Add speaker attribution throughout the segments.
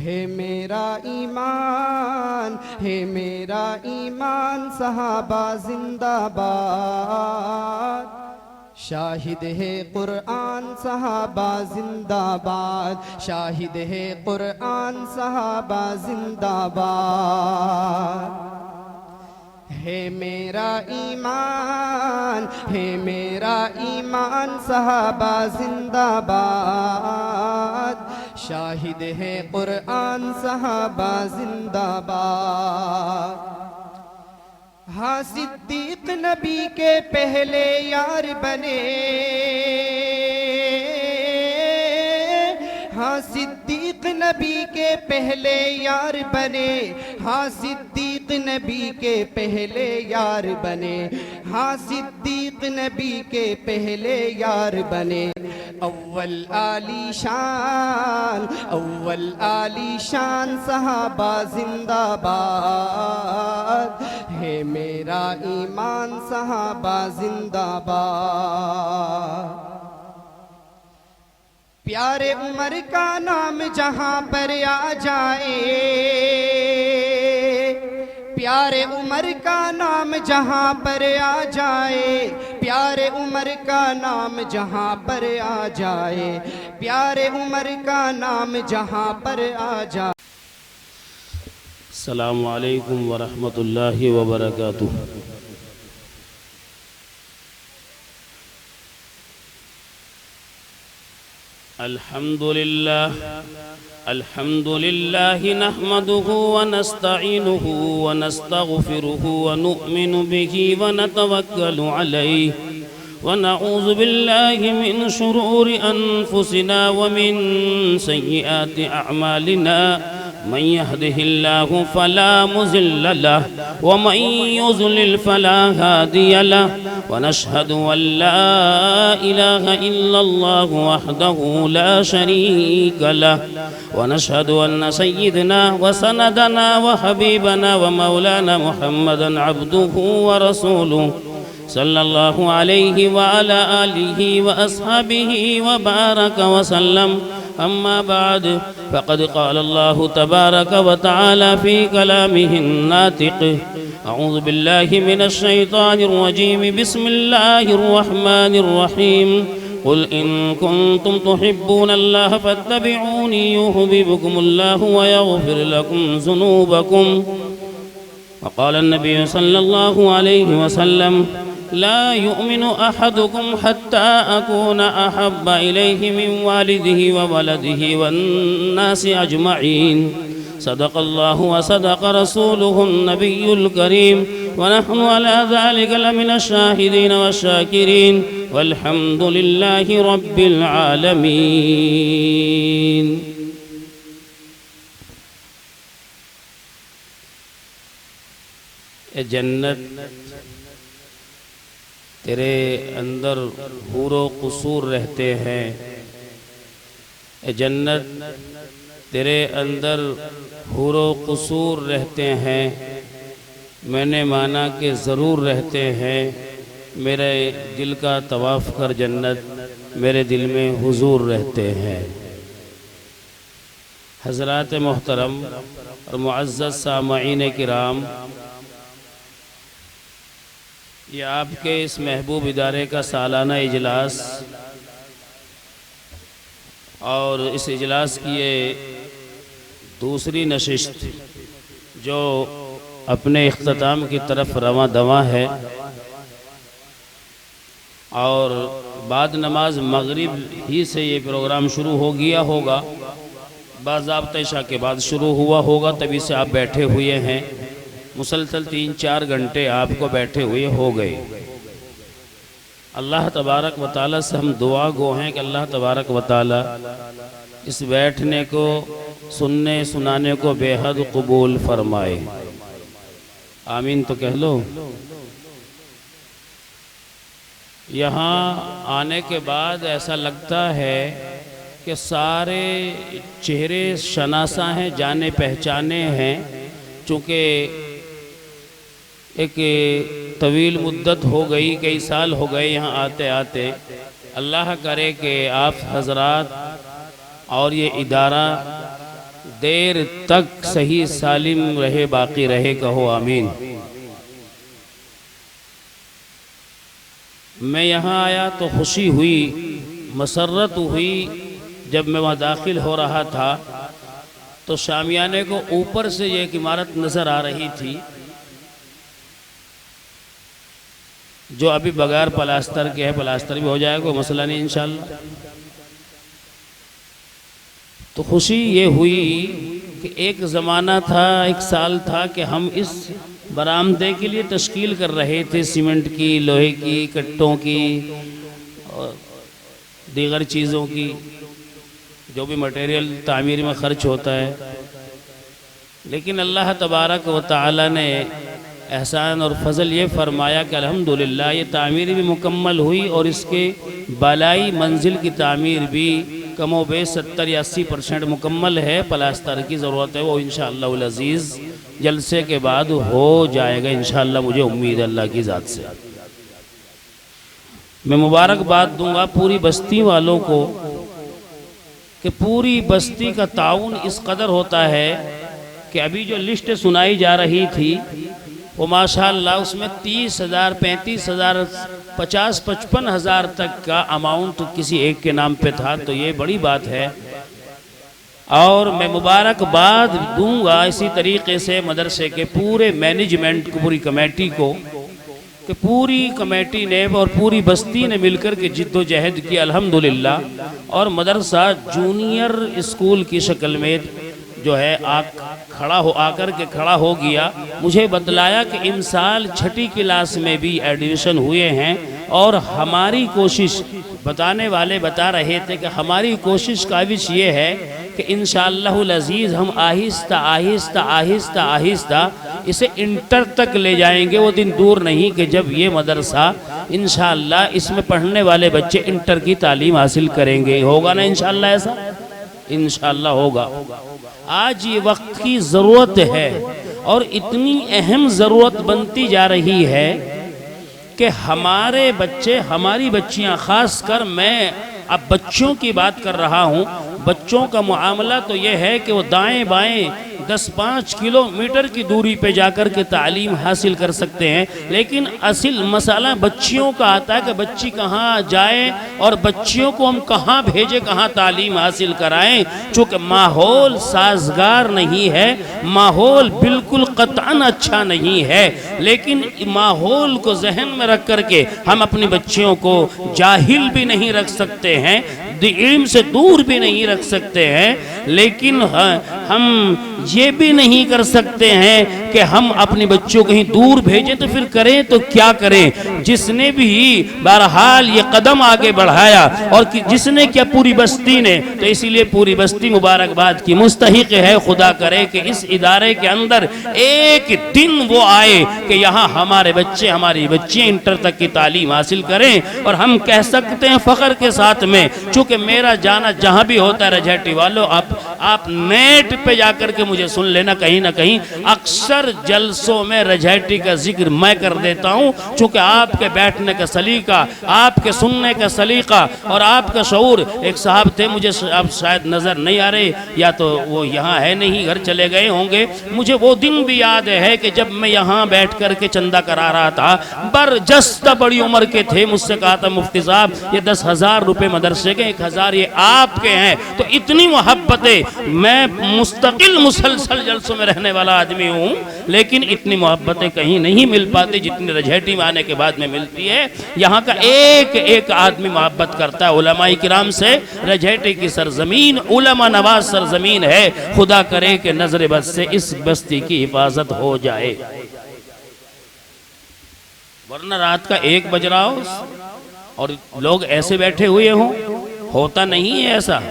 Speaker 1: है मेरा ईमान, है मेरा ईमान, सहाबा जिंदाबाद। शाहिद है कुरआन, सहाबा जिंदाबाद। शाहिद है कुरआन, सहाबा जिंदाबाद। है मेरा ईमान, है मेरा ईमान, सहाबा जिंदाबाद। शाहिद है कुरआन, सहाबा जिंदाबाद। हाँ सिद्दीक नबी के पहले यार बने, हाँ सिद्दीक नबी के पहले यार बने। हाँ सिद्दीक नबी के पहले यार बने। हाँ सिद्दीक नबी के पहले यार बने। अव्वल आली शान, अव्वल आली शान, सहाबा जिंदाबाद। है मेरा ईमान, सहाबा जिंदाबाद। प्यारे उमर का नाम जहां पर आ जाए, प्यारे उमर का नाम जहां पर आ जाए, प्यारे उमर का नाम जहां पर आ जाए, प्यारे उमर का नाम जहां पर आ जाए।
Speaker 2: अस्सलामु अलैकुम वरहमतुल्लाहि वबरकातुह। अल्हम्दुलिल्लाह अल्हम्दुलिल्लाह नहमदुहु व नस्तईनुहु व नस्तगफिरुहु व नु'मिनु बिही व नतवक्कलु अलैहि व नऊज़ु बिल्लाहि मिन शुरूरि अनफुसिना व मिन सय्यिआति अअमालिना। मन यहदिहिल्लाहु फला मुज़िल्ल लहु व मन युज़लिल फला हादिय लहु व नशहदु अल्ला इलाहा इल्लल्लाहु वहदहु ला शरीक लहु व नशहदु अन्न सय्यिदना व सनदना व हबीबना व मौलाना मुहम्मदन अब्दुहु व रसूलुहु सल्लल्लाहु अलैहि व अला आलिहि व अस्हाबिहि व बारक व सल्लम। अम्मा बाद फ़क़द क़ाल अल्लाहु तबारक व तआला फ़ी कलामिहिन नातिक़। अऊज़ु बिल्लाहि मिनश शैतानिर रजीम। बिस्मिल्लाहिर रहमानिर रहीम। क़ुल इन कुन्तुम तुहिब्बूनल्लाह फ़त्तबिऊनी युहबिबकुमुल्लाहु व यग़फ़िर लकुम ज़ुनूबकुम। वक़ाल नबी सल्लल्लाहु अलैहि वसल्लम ला युमिनु अहदुकुम हत्ता अकूना अहब्बा इलैहि मिन वालिदिही व वलदिही वन्नासि अजमईन। सदक़ल्लाहु व सदक़ रसूलुहुन नबियुल करीम व नहनु अला ज़ालिका लमिनश शाहिदीन वश्शाकिरीन वल्हम्दुलिल्लाहि रब्बिल आलमीन। ए जन्नत तेरे अंदर हूरो कुसूर रहते हैं। ए जन्नत तेरे अंदर हूरो कुसूर रहते हैं। मैंने माना कि ज़रूर रहते हैं। मेरे दिल का तवाफ़ कर जन्नत, मेरे दिल में हुजूर रहते हैं। हज़रात मोहतरम और मुअज़्ज़ज़ सामईन किराम, ये आपके इस महबूब इदारे का सालाना इजलास और इस इजलास की ये दूसरी नशिस्त जो अपने इख्तिताम की तरफ रवां दवा है। और बाद नमाज मगरिब ही से ये प्रोग्राम शुरू हो गया होगा, बाज़ाब्ता इशा के बाद शुरू हुआ होगा, तभी से आप बैठे हुए हैं। मुसलसल 3-4 घंटे आपको बैठे हुए हो गए। अल्लाह तबारक व तआला से हम दुआ गो हैं कि अल्लाह तबारक व तआला इस बैठने को, सुनने सुनाने को बेहद कबूल फरमाए। आमीन तो कह लो। यहाँ आने के बाद ऐसा लगता है कि सारे चेहरे शनासा हैं, जाने पहचाने हैं। चूँकि एक तवील मुद्दत हो गई, कई साल हो गए यहाँ आते आते। अल्लाह करे कि आप हजरात और ये इदारा देर तक सही सालिम रहे, बाकी रहे, कहो आमीन। मैं यहाँ आया तो खुशी हुई, मसरत हुई। जब मैं वहाँ दाखिल हो रहा था तो शामियाने को ऊपर से ये एक इमारत नज़र आ रही थी जो अभी बगैर प्लास्टर के है, प्लास्टर भी हो जाएगा, कोई मसला नहीं इंशाल्लाह। तो खुशी ये हुई कि एक ज़माना था, एक साल था कि हम इस बरामदे के लिए तश्कील कर रहे थे, सीमेंट की, लोहे की, कट्टों की और दीगर चीज़ों की, जो भी मटेरियल तामीर में ख़र्च होता है। लेकिन अल्लाह तबारक व तआला ने एहसान और फजल ये फरमाया कि अल्हम्दुलिल्लाह ये तामीर भी मुकम्मल हुई और इसके बालाई मंजिल की तामीर भी कमो बेश 70 या 80% मुकम्मल है। प्लास्टर की ज़रूरत है, वो इंशाअल्लाह अज़ीज़ जलसे के बाद हो जाएगा इंशाअल्लाह, मुझे उम्मीद है अल्लाह की ज़ात से। मैं मुबारकबाद दूंगा पूरी बस्ती वालों को कि पूरी बस्ती का ताउन इस कदर होता है कि अभी जो लिस्ट सुनाई जा रही थी वो माशाअल्लाह उसमें 30,000, 35,000, 50, 55,000 तक का अमाउंट किसी एक के नाम पे था। तो ये बड़ी बात है और मैं मुबारकबाद दूंगा इसी तरीके से मदरसे के पूरे मैनेजमेंट को, पूरी कमेटी को, कि पूरी कमेटी ने और पूरी बस्ती ने मिलकर के जिद्दोजहद की अल्हम्दुलिल्लाह। और मदरसा जूनियर स्कूल की शक्ल में जो है आकर के खड़ा हो गया। मुझे बतलाया कि इन साल 6ठी क्लास में भी एडमिशन हुए हैं और हमारी कोशिश, बताने वाले बता रहे थे कि हमारी कोशिश काविश ये है कि इंशाअल्लाहुल अज़ीज़ हम आहिस्ता आहिस्ता आहिस्ता आहिस्ता इसे इंटर तक ले जाएंगे। वो दिन दूर नहीं कि जब ये मदरसा इंशाअल्लाह इसमें पढ़ने वाले बच्चे इंटर की तालीम हासिल करेंगे। होगा ना इंशाअल्लाह, ऐसा इंशाअल्लाह होगा। आज ये वक्त की ज़रूरत है और इतनी अहम ज़रूरत बनती जा रही है कि हमारे बच्चे, हमारी बच्चियां, ख़ासकर मैं अब बच्चों की बात कर रहा हूँ, बच्चों का मामला तो ये है कि वो दाएं बाएं 10-5 किलोमीटर की दूरी पे जाकर के तालीम हासिल कर सकते हैं। लेकिन असल मसाला बच्चियों का आता है कि बच्ची कहाँ जाए और बच्चियों को हम कहाँ भेजें, कहाँ तालीम हासिल कराएं। चूँकि माहौल साजगार नहीं है, माहौल बिल्कुल कतअन अच्छा नहीं है। लेकिन माहौल को जहन में रख करके हम अपनी बच्चियों को जाहिल भी नहीं रख सकते हैं, इल्म से दूर भी नहीं रख सकते हैं। लेकिन हम ये भी नहीं कर सकते हैं कि हम अपनी बच्चों को कहीं दूर भेजें। तो फिर करें तो क्या करें? जिसने भी बहरहाल ये कदम आगे बढ़ाया और जिसने क्या पूरी बस्ती ने, तो इसीलिए पूरी बस्ती मुबारकबाद की मुस्तहिक है। खुदा करे कि इस इदारे के अंदर एक दिन वो आए कि यहाँ हमारे बच्चे, हमारी बच्चियाँ इंटर तक की तालीम हासिल करें और हम कह सकते हैं फ़ख्र के साथ में, चूँकि मेरा जाना जहाँ भी होता है रजहटी वालों, आप नेट पे जाकर के मुझे सुन लेना, कहीं ना कहीं अक्सर जलसों में रजहटी का जिक्र मैं कर देता हूँ। चूँकि आपके बैठने का सलीका, आपके सुनने का सलीका और आपका शऊर, एक साहब थे, मुझे अब शायद नज़र नहीं आ रहे, या तो वो यहाँ है नहीं, घर चले गए होंगे। मुझे वो दिन भी याद है कि जब मैं यहाँ बैठ कर के चंदा करा रहा था, बरजस्ता बड़ी उम्र के थे, मुझसे कहा था मुफ्ती साहब ये 10,000 रुपये मदरसे के, 1,000 ये आपके हैं। तो इतनी मोहब्बतें, मैं मुस्तकिल मुसलसल जलसों में रहने वाला आदमी हूँ, लेकिन इतनी मोहब्बतें कहीं नहीं मिल पाती जितनी रजहटी में आने के बाद में मिलती है। यहाँ का एक एक आदमी मोहब्बत करता है उलमाए किराम से। रजहटी की सरजमीन उलमा नवाज सरजमीन है। खुदा करे कि नजर बद से इस बस्ती की हिफाजत हो जाए, वरना रात का 1 बज रहा हो और लोग ऐसे बैठे हुए हों, होता नहीं है ऐसा।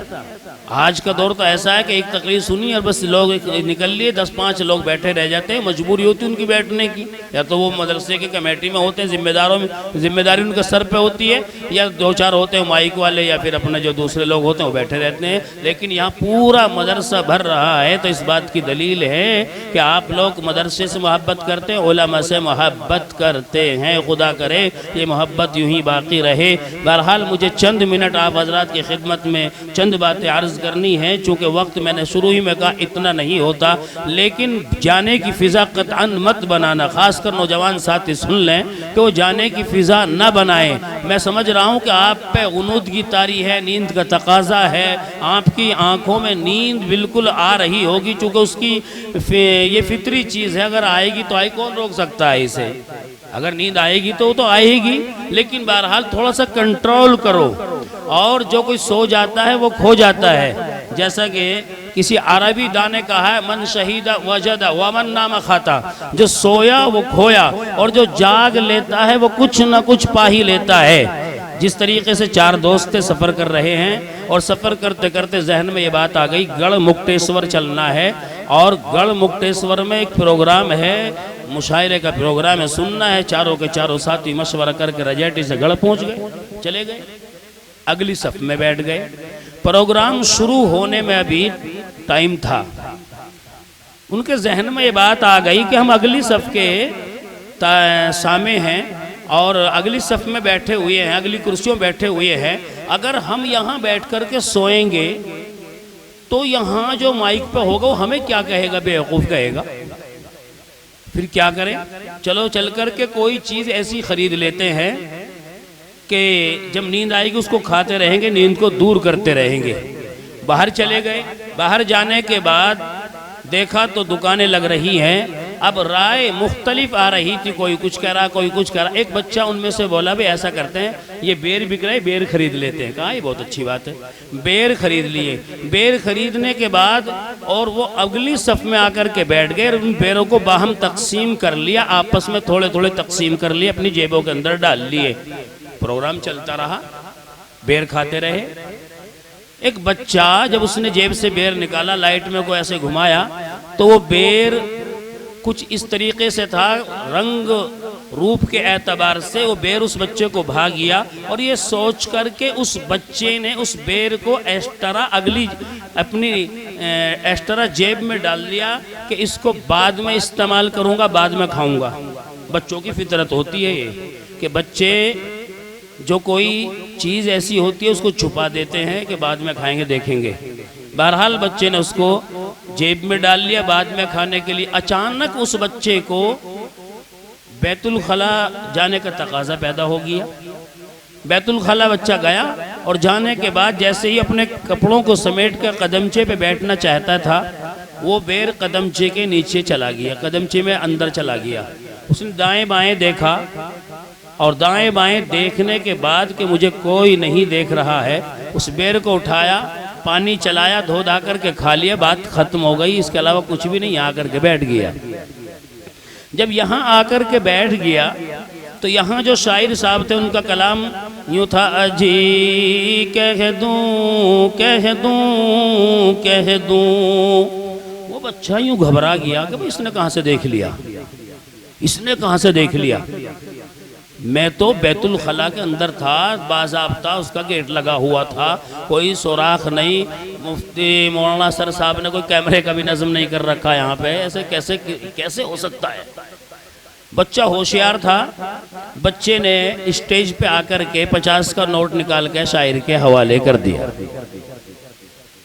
Speaker 2: आज का दौर तो ऐसा है कि एक तकरीर सुनी और बस लोग निकल लिए, 10-5 लोग बैठे रह जाते हैं। मजबूरी होती है उनकी बैठने की, या तो वो मदरसे के कमेटी में होते हैं, जिम्मेदारों में जिम्मेदारी उनके सर पे होती है, या 2-4 होते हैं माइक वाले, या फिर अपने जो दूसरे लोग होते हैं वो बैठे रहते हैं। लेकिन यहाँ पूरा मदरसा भर रहा है, तो इस बात की दलील है कि आप लोग मदरसे से मोहब्बत करते हैं, उलमा से मोहब्बत करते हैं। खुदा करे ये मोहब्बत यूँ ही बाकी रहे। बहरहाल मुझे चंद मिनट आप हजरात हज़रात की खिदमत में चंद बातें अर्ज़ करनी हैं। चूँकि वक्त मैंने शुरू ही में कहा इतना नहीं होता, लेकिन जाने की फ़िज़ा क़तअन मत बनाना। ख़ासकर नौजवान साथी सुन लें कि वो जाने की फ़िज़ा ना बनाएं। मैं समझ रहा हूँ कि आप पे गुनूदगी तारी है, नींद का तकाज़ा है, आपकी आँखों में नींद बिल्कुल आ रही होगी, चूँकि उसकी ये फितरी चीज़ है। अगर आएगी तो आई, कौन रोक सकता है इसे? अगर नींद आएगी तो आएगी, लेकिन बहरहाल थोड़ा सा कंट्रोल करो। और जो कोई सो जाता है वो खो जाता है। जैसा कि किसी अरबी दाने कहा है, मन शहीदा वजदा वमन नाम खाता, जो सोया वो खोया और जो जाग लेता है वो कुछ ना कुछ पा ही लेता है। जिस तरीके से चार दोस्त सफ़र कर रहे हैं और सफ़र करते करते जहन में ये बात आ गई गढ़ मुक्तेश्वर चलना है, और गढ़ मुक्तेश्वर में एक प्रोग्राम है, मुशायरे का प्रोग्राम है, सुनना है। चारों के चारों साथी मशवरा करके रजैटी से गढ़ पहुंच गए, चले गए, अगली सफ में बैठ गए। प्रोग्राम शुरू होने में अभी टाइम था। उनके जहन में ये बात आ गई कि हम अगली सफ के सामे हैं और अगली सफ में बैठे हुए हैं, अगली कुर्सियों में बैठे हुए हैं। अगर हम यहाँ बैठ कर के सोएंगे तो यहाँ जो माइक पे होगा वो हमें क्या कहेगा? बेवकूफ़ कहेगा। फिर क्या करें? चलो चल कर के कोई चीज़ ऐसी ख़रीद लेते हैं कि जब नींद आएगी उसको खाते रहेंगे, नींद को दूर करते रहेंगे। बाहर चले गए। बाहर जाने के बाद देखा तो दुकानें लग रही हैं। अब राय मुख्तलिफ आ रही थी, कोई कुछ कह रहा, कोई कुछ कह रहा। एक बच्चा उनमें से बोला भाई ऐसा करते हैं, ये बेर बिक रहे, बेर खरीद लेते हैं। कहा ये बहुत अच्छी बात है। बेर खरीद लिए। बेर खरीदने के बाद और वो अगली सफ में आकर के बैठ गए। उन बेरों को बाहम तकसीम कर लिया, आपस में थोड़े थोड़े तकसीम कर लिए, अपनी जेबों के अंदर डाल लिए। प्रोग्राम चलता रहा, बेर खाते रहे। एक बच्चा जब उसने जेब से बेर निकाला, लाइट में को ऐसे घुमाया तो वो बेर कुछ इस तरीके से था, रंग रूप के एतबार से वो बेर उस बच्चे को भा गया। और ये सोच करके उस बच्चे ने उस बेर को एक्स्ट्रा अगली अपनी एक्स्ट्रा जेब में डाल लिया कि इसको बाद में इस्तेमाल करूँगा, बाद में खाऊँगा। बच्चों की फितरत होती है ये कि बच्चे जो कोई चीज़ ऐसी होती है उसको छुपा देते हैं कि बाद में खाएंगे, देखेंगे। बहरहाल बच्चे ने उसको जेब में डाल लिया बाद में खाने के लिए। अचानक उस बच्चे को बैतुल खला जाने का तकाजा पैदा हो गया। बैतुल खला बच्चा गया और जाने के बाद जैसे ही अपने कपड़ों को समेट कर कदमचे पे बैठना चाहता था, वो बेर कदमचे के नीचे चला गया, कदमचे में अंदर चला गया। उसने दाएं बाएं देखा और दाएं बाएं देखने के बाद कि मुझे कोई नहीं देख रहा है, उस बेर को उठाया, पानी चलाया, धो धा करके खा लिया, बात खत्म हो गई। इसके अलावा कुछ भी नहीं। आकर के बैठ गया। जब यहाँ आकर के बैठ गया तो यहाँ जो शायर साहब थे उनका कलाम यूँ था, अजी कह दूँ कह दूँ कह दूँ। वो बच्चा यूँ घबरा गया कि भाई इसने कहाँ से देख लिया, इसने कहाँ से देख लिया। मैं तो बैतुल खला के अंदर था, बाज़ाब्ता उसका गेट लगा हुआ था, कोई सुराख नहीं। मुफ्ती मौलाना सर साहब ने कोई कैमरे का भी नज़म नहीं कर रखा यहाँ पे। ऐसे कैसे कैसे हो सकता है? बच्चा होशियार था। बच्चे ने स्टेज पे आकर के 50 का नोट निकाल के शायर के हवाले कर दिया।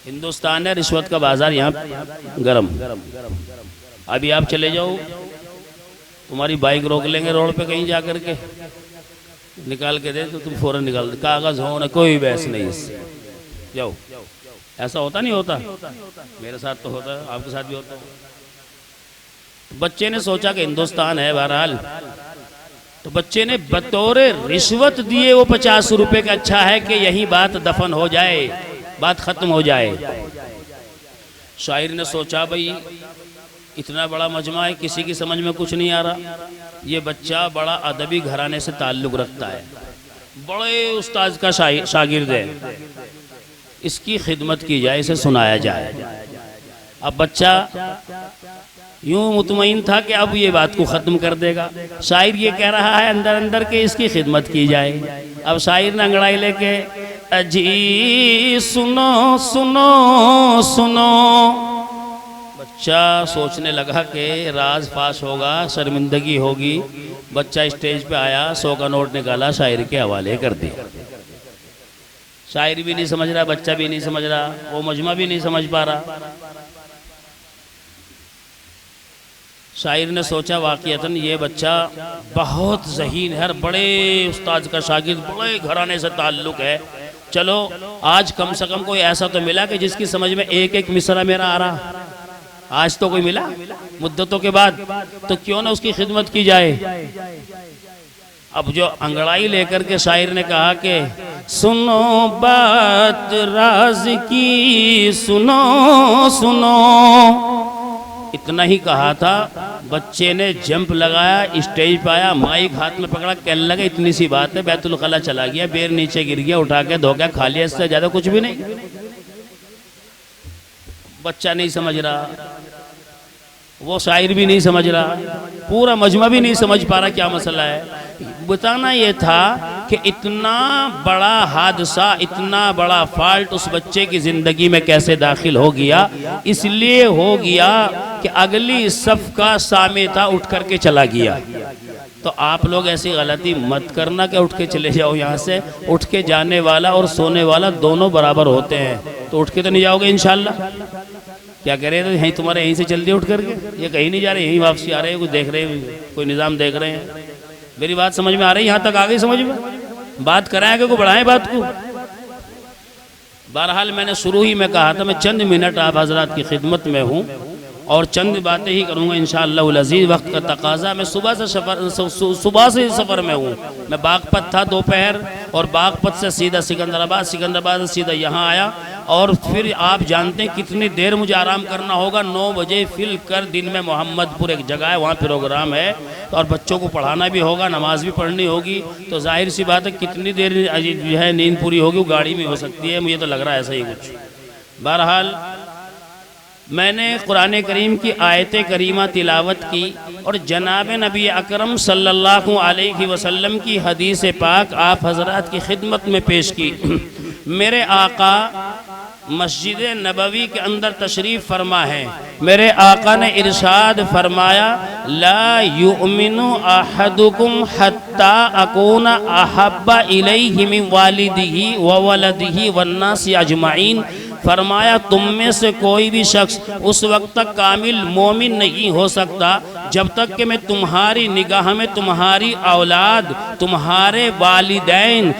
Speaker 2: हिंदुस्तान है, रिश्वत का बाजार यहाँ गरम। अभी आप चले जाओ, तुम्हारी बाइक रोक लेंगे रोड पे कहीं जा कर के, निकाल के दे तो तुम फौरन निकाल दे, कागज हो ना, कोई बहस नहीं इससे, जाओ। ऐसा होता नहीं होता? मेरे साथ तो होता है, आपके साथ भी होता है। बच्चे ने सोचा कि हिंदुस्तान है बहरहाल, तो बच्चे ने बतौर रिश्वत दिए वो 50 रुपए का। अच्छा है कि यही बात दफन हो जाए, बात खत्म हो जाए। शायर ने सोचा भाई इतना बड़ा मजमा है, किसी की समझ में कुछ नहीं आ रहा। ये बच्चा बड़ा अदबी घराने से ताल्लुक़ रखता है, बड़े उस्ताद का शागिर्द है, इसकी खिदमत की जाए, इसे सुनाया जाए। अब बच्चा यूं मुतमईन था कि अब ये बात को ख़त्म कर देगा। शायर ये कह रहा है अंदर अंदर के इसकी खिदमत की जाए। अब शायर ने अंगड़ाई लेके, अजी सुनो सुनो सुनो। बच्चा सोचने लगा कि राज फाश होगा, शर्मिंदगी होगी। बच्चा स्टेज पे आया, 100 का नोट निकाला, शायर के हवाले कर दिया। शायर भी नहीं समझ रहा, बच्चा भी नहीं समझ रहा, वो मजमा भी नहीं समझ पा रहा। शायर ने सोचा वाक़ियतन ये बच्चा बहुत ज़हीन है, हर बड़े उस्ताद का शागिर्द, बड़े घराने से ताल्लुक़ है, चलो आज कम से कम कोई ऐसा तो मिला कि जिसकी समझ में एक एक मिसरा मेरा आ रहा। आज तो कोई मिला मुद्दतों के बाद, तो क्यों ना उसकी खिदमत की जाए। अब जो अंगड़ाई लेकर के शायर ने कहा कि सुनो बात राज की, सुनो सुनो, इतना ही कहा था, बच्चे ने जंप लगाया, स्टेज पे आया, माइक हाथ में पकड़ा, कहने लगा इतनी सी बात है, बैतुल खला चला गया, बेर नीचे गिर गया, उठा के धो गया, खा लिया, इससे ज्यादा कुछ भी नहीं। बच्चा नहीं समझ रहा, वो शायर भी नहीं समझ रहा, पूरा मजमा भी नहीं समझ पा रहा क्या मसला है। बताना ये था कि इतना बड़ा हादसा, इतना बड़ा फॉल्ट उस बच्चे की जिंदगी में कैसे दाखिल हो गया। इसलिए हो गया कि अगली सफ का सामे था, उठ करके चला गया। तो आप लोग ऐसी गलती मत करना कि उठ के चले जाओ यहाँ से। उठ के जाने वाला और सोने वाला दोनों बराबर होते हैं, तो उठ के तो नहीं जाओगे इंशाल्लाह। क्या कह रहे थे, यहीं तुम्हारे यहीं से चल दिए उठ करके, ये कहीं नहीं जा रहे, यहीं वापसी आ रहे हैं, कुछ देख रहे हैं, कोई निज़ाम देख रहे हैं। मेरी बात समझ में आ रही है? यहाँ तक आ गई समझ में? बात कराएं कि को बढ़ाएं बात को। बहरहाल मैंने शुरू ही में कहा था मैं चंद मिनट आप हजरात की खिदमत में हूँ और चंद बातें ही करूँगा इंशाअल्लाह अज़ीज़। वक्त का तकाजा, मैं सुबह से सफ़र में हूँ। मैं बागपत था दोपहर, और बागपत से सीधा सिकंदराबाद, सिकंदराबाद से सीधा यहाँ आया, और फिर आप जानते हैं कितनी देर मुझे आराम करना होगा। 9 बजे फिल कर दिन में मोहम्मदपुर एक जगह है, वहाँ प्रोग्राम है, और बच्चों को पढ़ाना भी होगा, नमाज भी पढ़नी होगी, तो जाहिर सी बात है कितनी देर जो है नींद पूरी होगी वो गाड़ी में हो सकती है, मुझे तो लग रहा है ऐसा ही कुछ। बहरहाल मैंने कुरान करीम की आयत करीमा तिलावत की और जनाब नबी अकरम सल्लल्लाहु अलैहि वसल्लम की हदीस पाक आप हजरात की खिदमत में पेश की। मेरे आका मस्जिद नबवी के अंदर तशरीफ़ फरमा है। मेरे आका ने इरशाद फरमाया, ला युमिनु अहदुकुम हत्ता अकूना अहब्बा इलैहि मिन वालिदिही व वलदिही वन्नासि अजमाइन। फरमाया तुम में से कोई भी शख्स उस वक्त तक कामिल मोमिन नहीं हो सकता जब तक कि मैं तुम्हारी निगाह में तुम्हारी औलाद, तुम्हारे वालिदैन,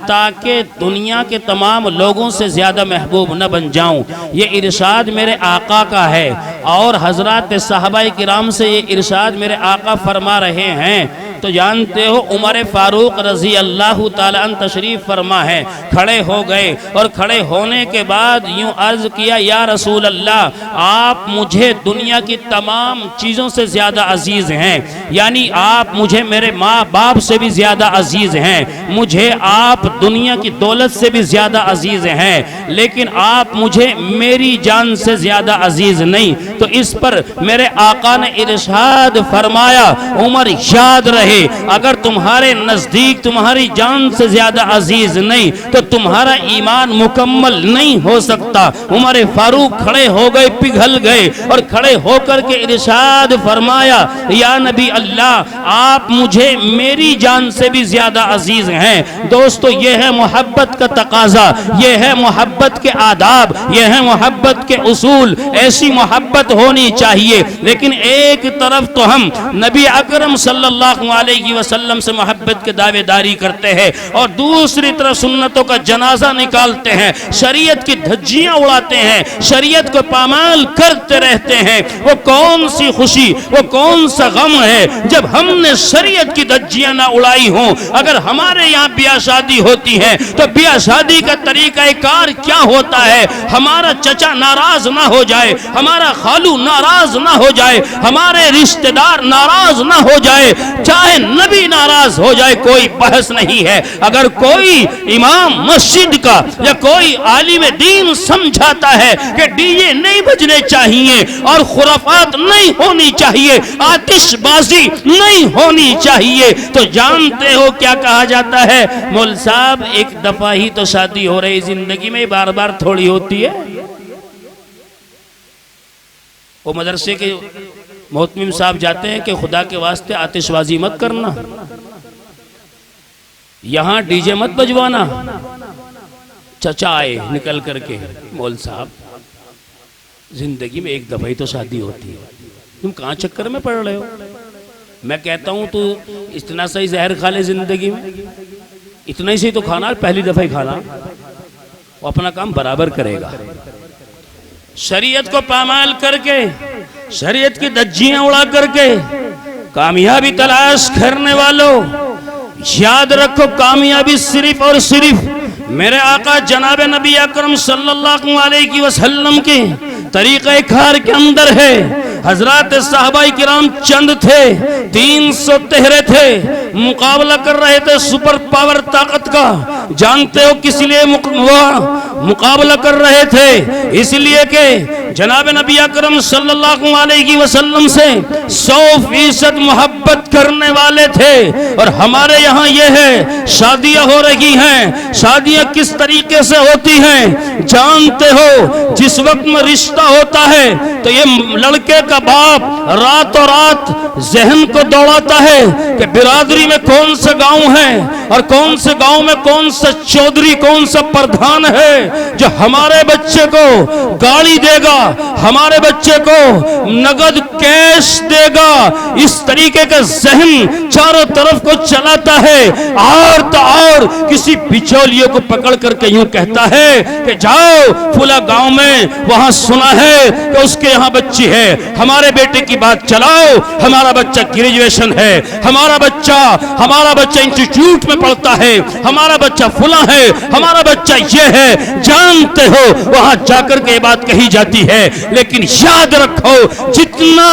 Speaker 2: ताकि दुनिया के तमाम लोगों से ज़्यादा महबूब न बन जाऊं। ये इरशाद मेरे आका का है, और हजरात सहाबाए किराम से ये इरशाद मेरे आका फरमा रहे हैं। तो जानते हो उमर फारूक रजी अल्लाह ताला अन्हु तशरीफ़ फरमा है, खड़े हो गए, और खड़े होने के बाद यूँ अर्ज़ किया, या रसूल अल्लाह, आप मुझे दुनिया की तमाम चीज़ों से ज़्यादा अजीज़ हैं, यानी आप मुझे मेरे माँ बाप से भी ज़्यादा अजीज़ हैं, मुझे आप दुनिया की दौलत से भी ज़्यादा अजीज़ हैं, लेकिन आप मुझे मेरी जान से ज़्यादा अजीज़ नहीं। तो इस पर मेरे आका ने इरशाद फरमाया, उमर याद रहे, अगर तुम्हारे नज़दीक तुम्हारी जान से ज़्यादा अजीज़ नहीं तो तुम्हारा ईमान मुकम्मल नहीं हो सकता। उमर फारूक खड़े हो गए, पिघल गए, और खड़े होकर के इरशाद फरमाया, या नबी अल्लाह, आप मुझे मेरी जान से भी ज़्यादा अजीज़ हैं। दोस्तों ये है मोहब्बत का तकाजा, ये है मोहब्बत के आदाब, ये है मोहब्बत के उसूल। ऐसी मोहब्बत होनी चाहिए। लेकिन एक तरफ तो हम नबी अकरम सल्लल्लाहु अलैहि वसल्लम से मोहब्बत के दावेदारी करते हैं, और दूसरी तरफ सुन्नतों का जनाजा निकालते हैं, शरीयत की धज्जियां उड़ाते हैं, शरीयत को पामाल करते रहते हैं। वो कौन सी खुशी, वो कौन सा गम है जब हमने शरीयत की धज्जियां ना उड़ाई हों। अगर हमारे यहाँ ब्याह शादी होती है तो ब्याह शादी का तरीका कार क्या होता है, हमारा चचा नाराज ना हो जाए, हमारा खालू नाराज ना हो जाए, हमारे रिश्तेदार नाराज ना हो जाए, चाहे नबी नाराज हो जाए, कोई बहस नहीं है। अगर कोई इमाम मस्जिद का या कोई आलिम दीन समझाता है कि डीजे नहीं बजने चाहिए और खुराफात नहीं होनी चाहिए, आतिशबाजी नहीं होनी चाहिए, तो जानते हो क्या कहा जाता है, मौल साहब एक दफा ही तो शादी हो रही, जिंदगी में बार बार थोड़ी होती है। वो मदरसे के मोहतमिम साहब जाते हैं कि खुदा के वास्ते आतिशबाजी मत करना, यहाँ डीजे मत बजवाना, चचा आए निकल करके, मौल साहब जिंदगी में एक दफा ही तो शादी होती है, तुम कहाँ चक्कर में पड़ रहे हो। मैं कहता हूँ तू इतना सही जहर खा ले जिंदगी में, इतना ही सही तो खाना, पहली दफा ही खाना, वो अपना काम बराबर करेगा। शरीयत को पामाल करके, शरीयत की धज्जियां उड़ा करके कामयाबी तलाश करने वालों, याद रखो कामयाबी सिर्फ और सिर्फ मेरे आका जनाब नबी अकरम सल्लल्लाहु अलैहि वसल्लम के तरीक़े कार के अंदर है। हजरत साहबाई किराम चंद थे, 300 तेहरे थे, मुकाबला कर रहे थे सुपर पावर ताकत का। जानते हो किस लिए मुकाबला कर रहे थे? इसलिए कि जनाब नबी अकरम सल्लल्लाहु अलैहि वसल्लम से 100% मोहब्बत करने वाले थे। और हमारे यहाँ ये है, शादियां हो रही हैं, शादियां किस तरीके से होती हैं जानते हो? जिस वक्त में रिश्ता होता है तो ये लड़के का बाप रातों रात जहन को दौड़ाता है कि बिरादरी में कौन सा गांव है और कौन से गांव में कौन सा चौधरी, कौन सा प्रधान है जो हमारे बच्चे को गाड़ी देगा, हमारे बच्चे को नगद कैश देगा। इस तरीके का जहन चारों तरफ को चलाता है। और तो और किसी बिचौलियों को पकड़ करके यूं कहता है कि जाओ फुला गांव में, वहां सुना है कि उसके यहाँ बच्ची है, हमारे बेटे की बात चलाओ, हमारा बच्चा ग्रेजुएशन है, हमारा बच्चा इंस्टीट्यूट में पढ़ता है, हमारा बच्चा फुला है, हमारा बच्चा ये है। जानते हो वहां जाकर के बात कही जाती है। लेकिन याद रखो जितना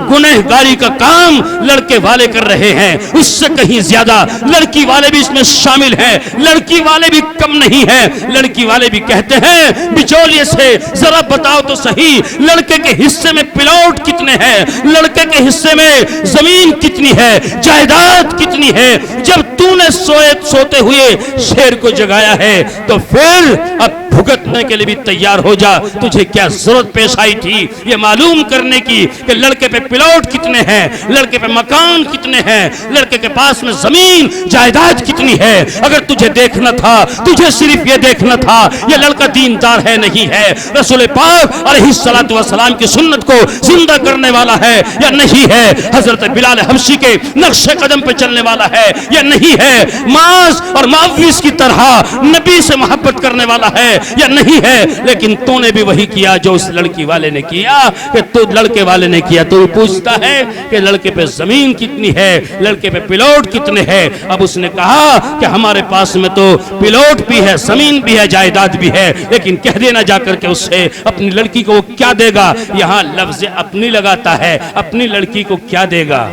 Speaker 2: गुनहगारी का काम लड़के वाले कर रहे हैं उससे कहीं ज्यादा लड़की वाले भी इसमें शामिल हैं। लड़की वाले भी कम नहीं है। लड़की वाले भी कहते हैं बिचौलिए से जरा बताओ तो सही, लड़के के हिस्से में प्लॉट कितने हैं, लड़के के हिस्से में जमीन कितनी है, जायदाद कितनी है। जब तूने सोते हुए शेर को जगाया है तो फिर अब भुगतने के लिए भी तैयार हो जा। तुझे क्या जरूरत पेश आई थी ये मालूम करने की कि लड़के पे प्लॉट कितने हैं, लड़के पे मकान कितने हैं, लड़के के पास में जमीन जायदाद कितनी है। अगर तुझे देखना था, तुझे सिर्फ ये देखना था ये लड़का दीनदार है नहीं है, रसूल पाक अलैहिस्सलातु वस्सलाम की सुन्नत को जिंदा करने वाला है या नहीं है, हजरत बिलाल हबशी के नक्शे कदम पे चलने वाला है या नहीं है, मास और माविस की तरह नबी से मोहब्बत करने वाला है या नहीं है। लेकिन तूने भी वही किया जो उस लड़की वाले ने किया कि तू लड़के वाले ने किया। तू पूछता है कि लड़के पे जमीन कितनी है, लड़के पे प्लॉट कितने हैं। अब उसने कहा कि हमारे पास में तो प्लॉट भी है, जमीन भी है, जायदाद भी है, लेकिन कह देना जाकर के उससे अपनी लड़की को वो क्या देगा। यहां लफ्ज अपनी लगाता है, अपनी लड़की को क्या देगा।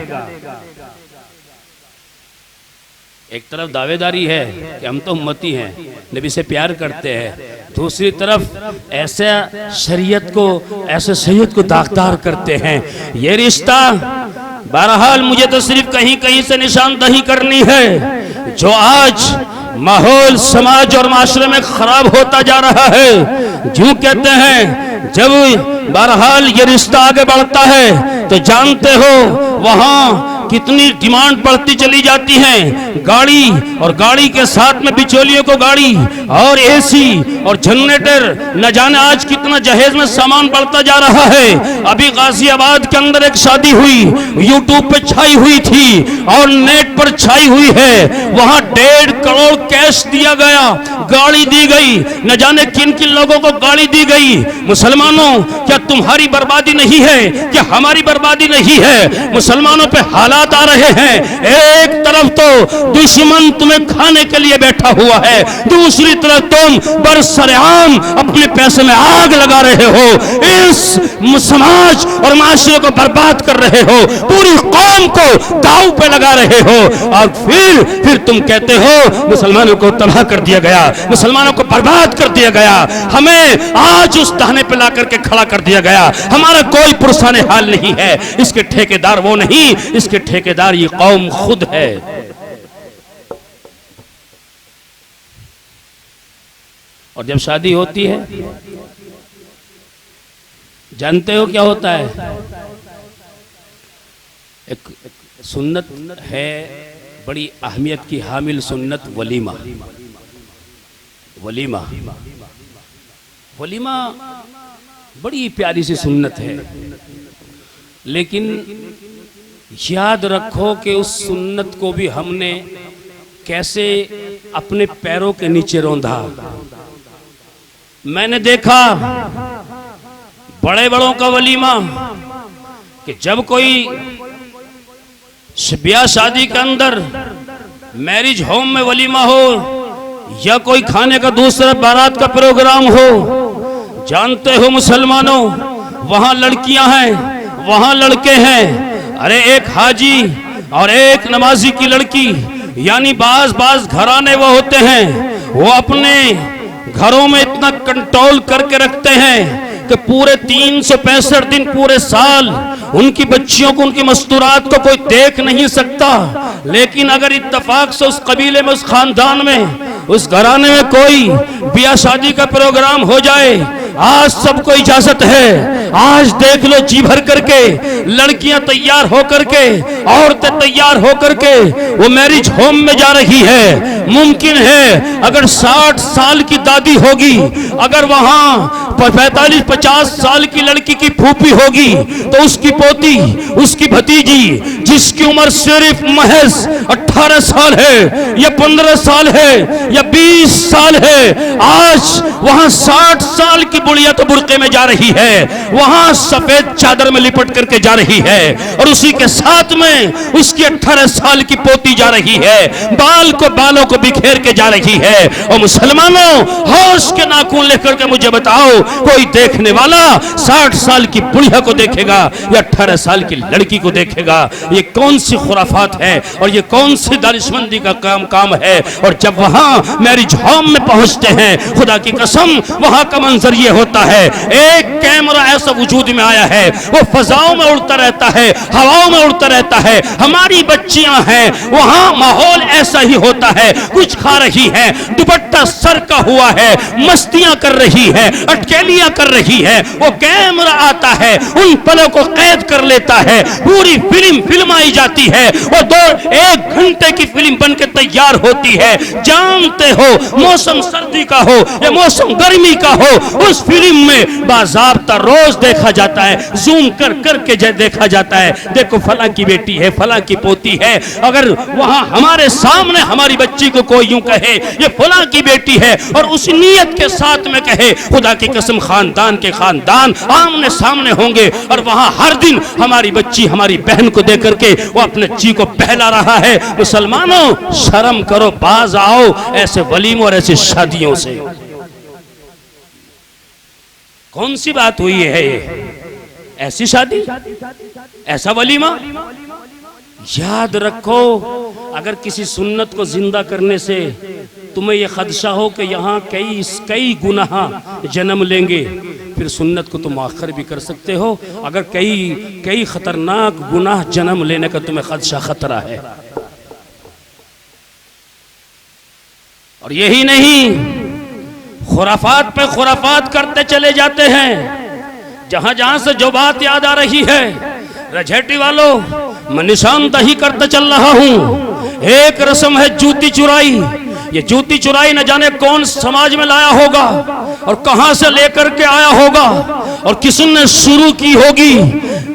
Speaker 2: एक तरफ दावेदारी है कि हम तो उम्मती हैं, नबी से प्यार करते हैं, दूसरी तरफ ऐसे शरीयत को, ऐसे सैयद को दागदार करते हैं। ये रिश्ता बहरहाल मुझे तो सिर्फ कहीं कहीं से निशानदही करनी है। जो आज माहौल समाज और माशरे में खराब होता जा रहा है, जो कहते हैं जब बहरहाल ये रिश्ता आगे बढ़ता है तो जानते हो वहां कितनी डिमांड बढ़ती चली जाती है। गाड़ी और गाड़ी के साथ में बिचौलियों को गाड़ी और एसी और जनरेटर, न जाने आज कितना जहेज में सामान बढ़ता जा रहा है। अभी गाजियाबाद के अंदर एक शादी हुई, यूट्यूब पे छाई हुई थी और नेट पर छाई हुई है। वहां 1.5 करोड़ कैश दिया गया, गाड़ी दी गई, न जाने किन किन लोगों को गाड़ी दी गई। मुसलमानों क्या तुम्हारी बर्बादी नहीं है, क्या हमारी बर्बादी नहीं है? मुसलमानों पे हालात आ रहे हैं। एक तरफ तो दुश्मन तुम्हें खाने के लिए बैठा हुआ है, दूसरी तरफ तुम बरसरेआम अपने पैसे में आग लगा रहे हो, इस समाज और माशरे को बर्बाद कर रहे हो, पूरी कौम को दांव पे लगा रहे हो। और फिर तुम कहते हो मुसलमानों को तबाह कर दिया गया, मुसलमानों को बर्बाद कर दिया गया, हमें आज उस दाने पे ला करके खड़ा कर दिया गया। हमारा कोई पुरसाने हाल नहीं है। इसके ठेकेदार वो नहीं, इसके ठेकेदार ये कौम खुद है। और जब शादी होती है जानते हो क्या होता है? एक सुन्नत है, बड़ी अहमियत की हामिल सुन्नत, वलीमा। वलीमा, वलीमा बड़ी प्यारी सी सुन्नत है, लेकिन याद रखो कि उस सुन्नत को भी हमने कैसे अपने पैरों के नीचे रौंधा। मैंने देखा बड़े बड़ों का वलीमा कि जब कोई ब्याह शादी के अंदर मैरिज होम में वलीमा हो या कोई खाने का दूसरा बारात का प्रोग्राम हो, जानते हो मुसलमानों, वहां लड़कियां हैं, वहां लड़के हैं। अरे एक हाजी और एक नमाजी की लड़की, यानी बाज घराने वो होते हैं, वो अपने घरों में इतना कंट्रोल करके रखते हैं कि पूरे 365 दिन पूरे साल उनकी बच्चियों को, उनकी मस्तूरात को कोई देख नहीं सकता। लेकिन अगर इत्तेफाक से उस कबीले में, उस खानदान में, उस घराने में कोई ब्याह शादी का प्रोग्राम हो जाए, आज सबको इजाजत है, आज देख लो जी भर करके लड़कियां तैयार होकर के, औरतें तैयार होकर के वो मैरिज होम में जा रही है। मुमकिन है अगर 60 साल की दादी होगी, अगर वहां 45-50 साल की लड़की की फूफी होगी, तो उसकी पोती, उसकी भतीजी, जिसकी उम्र सिर्फ महज 18 साल है या 15 साल है या 20 साल है, आज वहां 60 साल की बुढ़िया तो बुर्के में जा रही है, वहां सफेद चादर में लिपट करके जा रही है, और उसी के साथ में उसकी 18 साल की पोती जा रही है, बालों को बिखेर के जा रही है। और मुसलमानों, होश के नाखून लेकर के मुझे बताओ, कोई देखने वाला 60 साल की बुढ़िया को देखेगा या 18 साल की लड़की को देखेगा? ये कौन सी खुराफात है और ये कौन सी दानिशमंदी का काम है। और जब वहां मैरिज होम में पहुंचते हैं, खुदा की कसम वहां का मंजर ये होता है, एक कैमरा ऐसा वजूद में आया है, वो फजाओं में उड़ता रहता है, हवाओं में उड़ता रहता है। हमारी बच्चियां हैं, वहां माहौल ऐसा ही होता है, कुछ खा रही है, दुपट्टा सर का हुआ है, मस्तियां कर रही है, अटकेलियां कर रही है, वो कैमरा आता है, उन पलों को कैद कर लेता है, पूरी फिल्माई जाती है, वो 1 घंटे की फिल्म बन के तैयार होती है। जानते हो, मौसम सर्दी का हो या मौसम गर्मी का हो, उस फिल्म में बाज़ाब्ता रोज देखा जाता है, जूम कर करके देखा जाता है, देखो फला की बेटी है, फला की पोती है। अगर वहां हमारे सामने हमारी बच्ची को कोई यूं कहे ये फला की बेटी है, और उस नियत के साथ में कहे, खुदा की कसम खानदान के खानदान आमने सामने होंगे, और वहां हर दिन हमारी बच्ची हमारी बहन को देख करके वो अपने जी को बहला रहा है। मुसलमानों, शर्म करो, बाज आओ ऐसे वलीमों और ऐसी शादियों से। कौन सी बात हुई है ये? ऐसी शादी, ऐसा वलीमा? याद रखो, अगर किसी सुन्नत को जिंदा करने से तुम्हें यह खदशा हो कि यहाँ कई गुनाह जन्म लेंगे, फिर सुन्नत को तुम आखिर भी कर सकते हो। अगर कई खतरनाक गुनाह जन्म लेने का तुम्हें खदशा, खतरा है। और यही नहीं, खुराफात पे खुराफात करते चले जाते हैं। जहां से जो बात याद आ रही है, रजैटी वालों, मैं निशानदही करते चल रहा हूं। एक रस्म है जूती चुराई। ये जूती चुराई न जाने कौन समाज में लाया होगा और कहां से लेकर के आया होगा और किसने शुरू की होगी,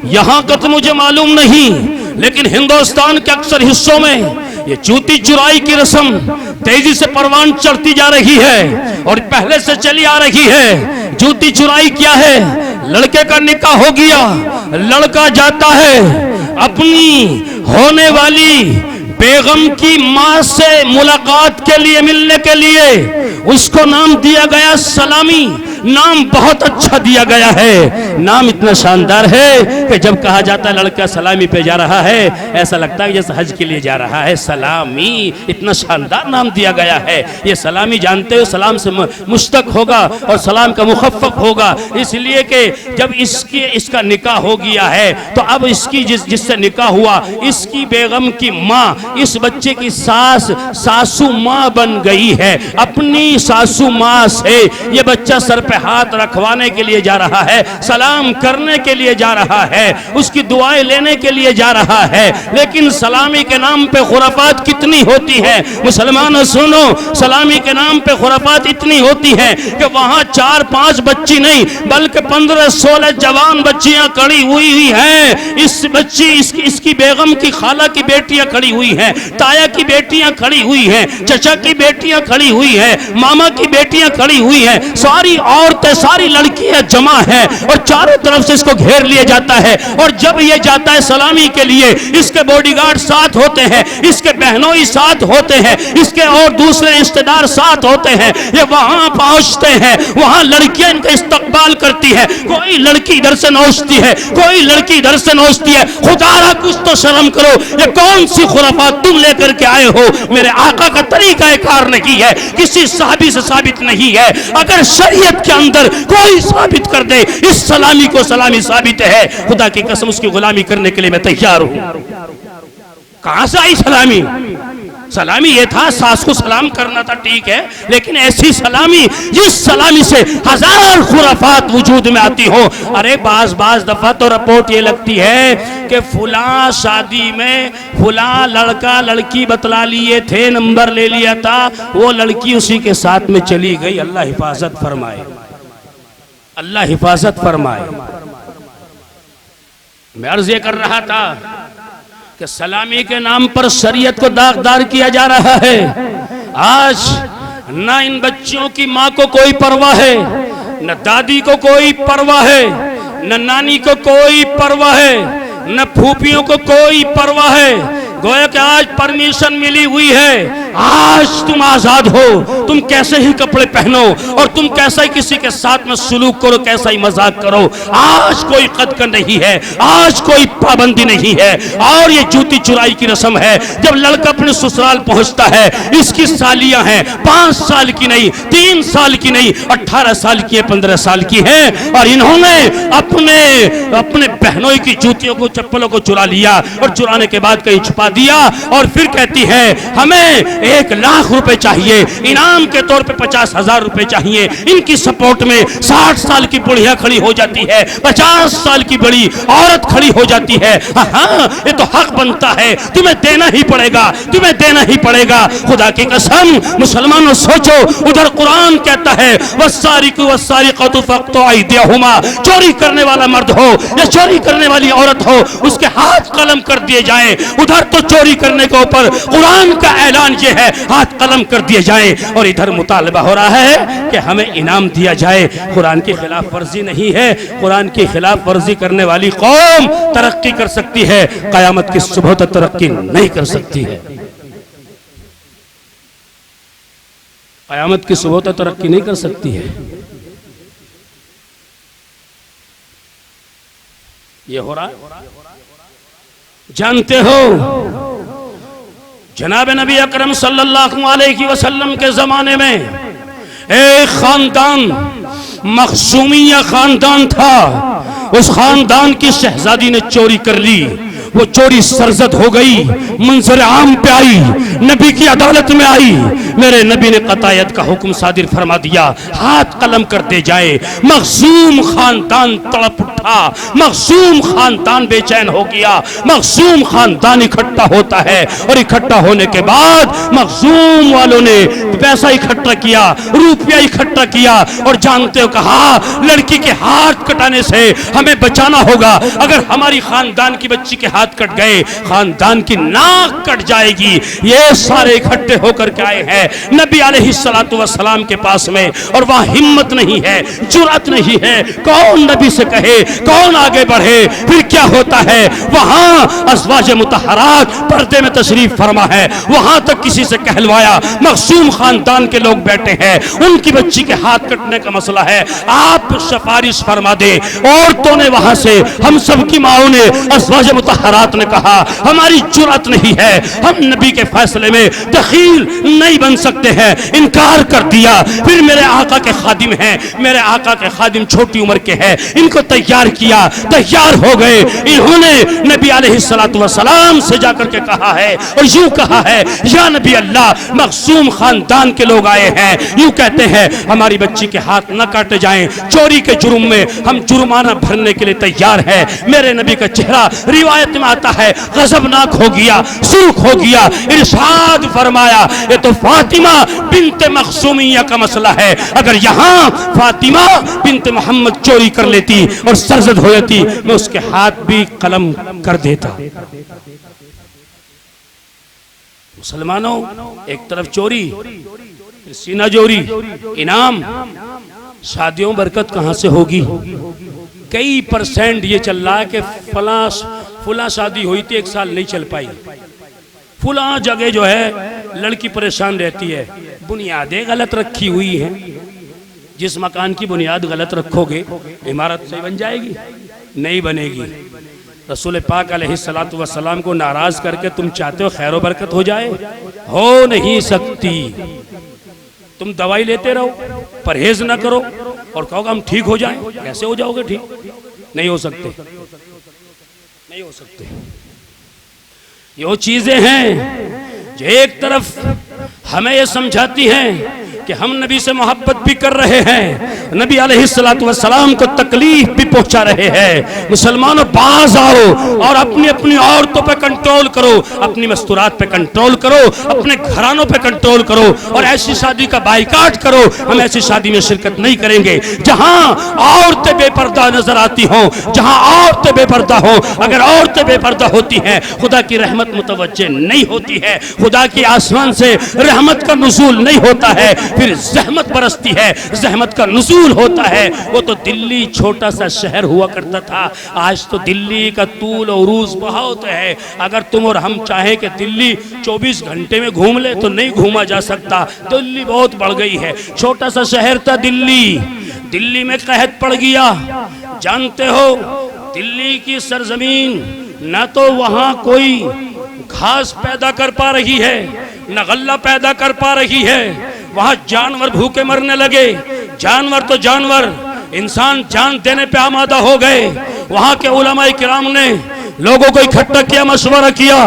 Speaker 2: यहां का तो मुझे मालूम नहीं, लेकिन हिंदुस्तान के अक्सर हिस्सों में ये जूती चुराई की रस्म तेजी से परवान चढ़ती जा रही है और पहले से चली आ रही है। जूती चुराई क्या है? लड़के का निकाह हो गया, लड़का जाता है अपनी होने वाली बेगम की मां से मुलाकात के लिए, मिलने के लिए। उसको नाम दिया गया सलामी। नाम बहुत अच्छा दिया गया है, नाम इतना शानदार है कि जब कहा जाता है लड़का सलामी पे जा रहा है, ऐसा लगता है जैसे हज के लिए जा रहा है। सलामी, इतना शानदार नाम दिया गया है। ये सलामी जानते हो, सलाम से मुश्तक होगा और सलाम का मुखफ़फ़ होगा, इसलिए कि जब इसका निकाह हो गया है तो अब इसकी जिससे निकाह हुआ, इसकी बेगम की माँ इस बच्चे की सासू माँ बन गई है। अपनी सासू माँ से ये बच्चा सर पे हाथ रखवाने के लिए जा रहा है, सलाम करने के लिए जा रहा है, उसकी दुआएं लेने के लिए जा रहा है। लेकिन सलामी के नाम पे खुराफात कितनी होती है मुसलमानों, सुनो, सलामी के नाम पे खुराफात इतनी होती है कि वहां 4-5 बच्ची नहीं बल्कि 15-16 जवान बच्चियां खड़ी हुई हैं। इस बच्ची इसकी बेगम की खाला की बेटियां खड़ी हुई हैं, ताया की बेटियां खड़ी हुई हैं, चचा की बेटियां खड़ी हुई हैं, मामा की बेटियां खड़ी हुई हैं, सारी औरतें सारी लड़कियां जमा हैं और चारों तरफ से इसको घेर लिया जाता है। और जब ये जाता है सलामी के लिए, इसके बॉडीगार्ड साथ होते हैं, इसके बहनोई साथ होते हैं, इसके और दूसरे रिश्तेदार साथ होते हैं। ये वहां पहुंचते हैं, वहां लड़कियां इनका इस्तकबाल करती है, कोई लड़की इधर से नोचती है, कोई लड़की इधर से नोचती है। खुदारा कुछ तो शर्म करो, ये कौन सी खुराफात तुम लेकर के आए हो? मेरे आका का तरीका कार नहीं है, किसी साहबी से साबित नहीं है। अगर शरीयत के अंदर कोई साबित कर दे इस सलामी को सलामी साबित है, खुदा की कसम उसकी गुलामी करने के लिए मैं तैयार हूं। कहां से आई सलामी? सलामी ये था सास को सलाम करना था, ठीक है, लेकिन ऐसी सलामी जिस सलामी से हजार खुराफात वजूद में आती हो। अरे बाज दफा तो रिपोर्ट ये लगती है कि फुला शादी में फुला लड़का लड़की बतला लिए थे, नंबर ले लिया था, वो लड़की उसी के साथ में चली गई। अल्लाह हिफाजत फरमाए, अल्लाह हिफाजत फरमाए। मैं अर्ज ये कर रहा था कि सलामी के नाम पर शरीयत को दागदार किया जा रहा है। आज ना इन बच्चियों की माँ को कोई परवाह है, न दादी को कोई परवाह है, न नानी को कोई परवाह है, न फूफियों को कोई परवाह है। गोया कि आज परमिशन मिली हुई है, आज तुम आजाद हो, तुम कैसे ही कपड़े पहनो और तुम कैसा ही किसी के साथ में सुलूक करो, कैसा ही मजाक करो। आज कोई कदर नहीं है, आज कोई पाबंदी नहीं है। और ये जूती चुराई की रस्म है। जब लड़का अपने ससुराल पहुंचता है, इसकी सालियां हैं 5 साल की नहीं, 3 साल की नहीं, 18 साल की है, 15 साल की है, और इन्होंने अपने बहनों की जूतियों को चप्पलों को चुरा लिया और चुराने के बाद कहीं छुपा दिया। और फिर कहती है हमें 1 लाख रुपए चाहिए, इनाम के तौर पे 50,000 रुपए चाहिए। इनकी सपोर्ट में 60 साल की बुढ़िया खड़ी हो जाती है, 50 साल की बड़ी औरत खड़ी हो जाती है। हाँ, ये तो हक बनता है, तुम्हें देना ही पड़ेगा, तुम्हें देना ही पड़ेगा। खुदा की कसम मुसलमानों सोचो, उधर कुरान कहता है वस्सारिकु वस्सारिकतु फक्तु अयदियहुमा, चोरी करने वाला मर्द हो या चोरी करने वाली औरत हो, उसके हाथ कलम कर दिए जाएं। उधर तो चोरी करने के ऊपर कुरान का ऐलान ये है हाथ कलम कर दिए जाएं, और इधर मुतालबा हो रहा है कि हमें इनाम दिया जाए। कुरान की खिलाफ वर्जी नहीं है, कुरान की खिलाफ वर्जी करने वाली कौम तरक्की कर सकती है, कयामत की सुबह तक तरक्की नहीं कर सकती है। कयामत की सुबह तक तरक्की नहीं कर सकती है। ये हो रहा है, जानते हो जनाब नबी अकरम सल्लल्लाहु अलैहि वसल्लम के जमाने में एक खानदान मखसूमिया खानदान था। उस खानदान की शहजादी ने चोरी कर ली, वो चोरी सरजद हो गई, मंजर आम पे आई, नबी की अदालत में आई। मेरे नबी ने कतायत का हुक्म सादिर फरमा दिया, हाथ कलम कर दे जाए। मखसूम खानदान तड़प उठा, मखसूम खानदान बेचैन हो गया। मखसूम खानदान इकट्ठा होता है और इकट्ठा होने के बाद मखसूम वालों ने पैसा इकट्ठा किया, रुपया इकट्ठा किया, और जानते हो कहा लड़की के हाथ कटाने से हमें बचाना होगा। अगर हमारी खानदान की बच्ची के हाथ कट गए, खानदान की नाक कट जाएगी। ये सारे इकट्ठे होकर के आए हैं नबी अलैहिस्सलातु वस्सलाम के पास में, और वहां हिम्मत नहीं है, जुर्अत नहीं है। कौन नबी से कहे, कौन आगे बढ़े? फिर क्या होता है, वहां अज़वाज मुतहरात पर्दे में तशरीफ फरमा है, वहां तक किसी से कहलवाया, मखसूम खानदान के लोग बैठे हैं, उनकी बच्ची के हाथ कटने का मसला है, आप सिफारिश फरमा दे। औरतों ने वहां से, हम सबकी माओं ने अज़वाज मुतहरात हजरात ने कहा हमारी जुर्रत नहीं है, हम नबी के फैसले में दखील नहीं बन सकते हैं, इनकार कर दिया। फिर मेरे आका के खादिम हैं, मेरे आका के खादिम छोटी उम्र के हैं, इनको तैयार किया, तैयार हो गए। इन्होंने नबी अलैहिस्सलातु वस्सलाम से जाकर के कहा है और यूं कहा है, या नबी अल्लाह मखसूम खानदान के लोग आए हैं, यूं कहते हैं हमारी बच्ची के हाथ न काटे जाएं, चोरी के जुर्म में हम जुर्माना भरने के लिए तैयार है। मेरे नबी का चेहरा रिवायत में आता है गजबनाक हो गया, सुर्ख हो गया। इरशाद फरमाया ये तो फातिमा बिन्ते मखसूमिया का मसला है, अगर यहाँ फातिमा बिन्ते मोहम्मद चोरी कर लेती और सरजद हो जाती, मैं उसके हाथ भी कलम कर देता। मुसलमानों, एक तरफ चोरी, फिर सीना जोरी, इनाम, शादियों बरकत कहां से होगी? कई परसेंट ये चल रहा है कि फला शादी हुई थी, 1 साल नहीं चल पाई, फला जगह जो है लड़की परेशान रहती है, बुनियादें गलत रखी हुई हैं। जिस मकान की बुनियाद गलत रखोगे इमारत सही बन जाएगी? नहीं बनेगी। रसूल पाक अलैहिस्सलातु वस्सलाम को नाराज करके तुम चाहते हो खैर बरकत हो जाए? हो नहीं सकती। तुम दवाई लेते रहो, परहेज ना करो और कहोगे हम ठीक हो जाएं, कैसे हो जाओगे ठीक? नहीं हो सकते, नहीं हो सकते। ये चीजें हैं जो एक तरफ हमें ये समझाती हैं कि हम नबी से मोहब्बत भी कर रहे हैं, नबी अलैहिस्सलातु वस्सलाम को तकलीफ भी पहुंचा रहे हैं। मुसलमानों, बाज आओ और अपनी अपनी औरतों पे कंट्रोल करो, अपनी मस्तूरात पे कंट्रोल करो, अपने घरानों पे कंट्रोल करो और ऐसी शादी का बाइकाट करो। हम ऐसी शादी में शिरकत नहीं करेंगे जहां औरतें बेपर्दा नजर आती हों, जहां औरतें बेपर्दा हों। अगर औरतें बेपर्दा होती हैं, खुदा की रहमत मुतवज्जे नहीं होती है, खुदा की आसमान से रहमत का नुज़ूल नहीं होता है, फिर जहमत बरसती है, जहमत का नुज़ूल होता है। वो तो दिल्ली छोटा सा शहर हुआ करता था, आज तो दिल्ली का तूल और उरूज बहुत है। अगर तुम और हम चाहें कि दिल्ली 24 घंटे में घूम ले तो नहीं घूमा जा सकता, दिल्ली बहुत बढ़ गई है। छोटा सा शहर था दिल्ली, दिल्ली में कहत पड़ गया। जानते हो दिल्ली की सरजमीन न तो वहां कोई घास पैदा कर पा रही है, न गल्ला पैदा कर पा रही है, वहां जानवर भूखे मरने लगे। जानवर तो जानवर, इंसान जान देने पे आमादा हो गए। वहां के उलमाए किराम ने लोगों को इकट्ठा किया, मशवरा किया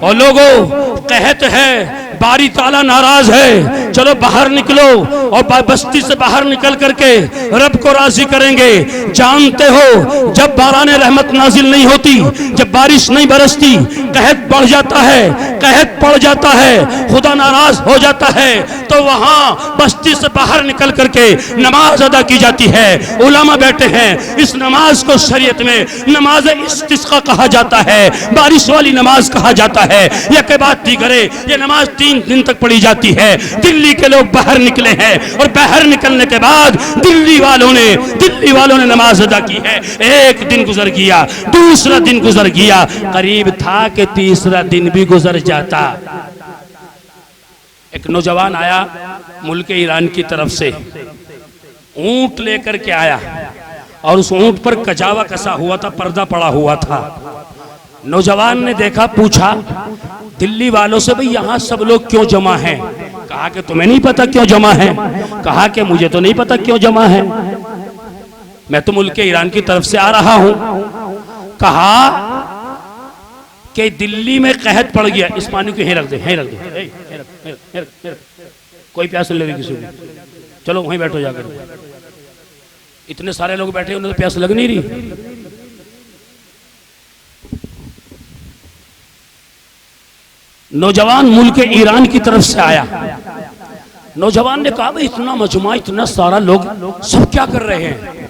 Speaker 2: और लोगों कहत है बारी ताला नाराज है, चलो बाहर निकलो और बस्ती से बाहर निकल करके रब को राजी करेंगे। जानते हो जब बारान रहमत नाजिल नहीं होती, जब बारिश नहीं बरसती, कहत बढ़ जाता है, कहत पड़ जाता है, खुदा नाराज हो जाता है, तो वहां बस्ती से बाहर निकल करके नमाज अदा की जाती है। उलमा बैठे हैं, इस नमाज को शरीयत में नमाज इस्तिस्का कहा जाता है, बारिश वाली नमाज कहा जाता है। यह के बाद दीगरे ये नमाज 3 दिन तक पढ़ी जाती है। दिल्ली के लोग बाहर निकले हैं और बाहर निकलने के बाद दिल्ली वालों ने नमाज अदा की है। एक दिन गुजर गया, दूसरा दिन गुजर गया, करीब था कि तीसरा दिन भी गुजर जाता। एक नौजवान आया मुल्क ईरान की तरफ से, ऊंट लेकर के आया और उस ऊंट पर कजावा कसा हुआ था, पर्दा पड़ा हुआ था। नौजवान ने देखा, पूछा दिल्ली वालों से, भाई यहाँ सब लोग क्यों जमा हैं? कहा कि तुम्हें नहीं पता क्यों जमा है? कहा कि मुझे तो नहीं पता क्यों जमा है, मैं तो मुल्क ईरान की तरफ से आ रहा हूं। कहा कि दिल्ली में कहत पड़ गया, इस पानी को यहीं रख दे, यहीं रख दे, कोई प्यास नहीं लगी किसी को, चलो वहीं बैठो जाकर। इतने सारे लोग बैठे, उन्हें तो प्यास लग नहीं रही। नौजवान मुल्क ईरान की तरफ से आया। नौजवान ने कहा, भाई इतना मजमा, इतना सारा लोग सब क्या कर रहे हैं?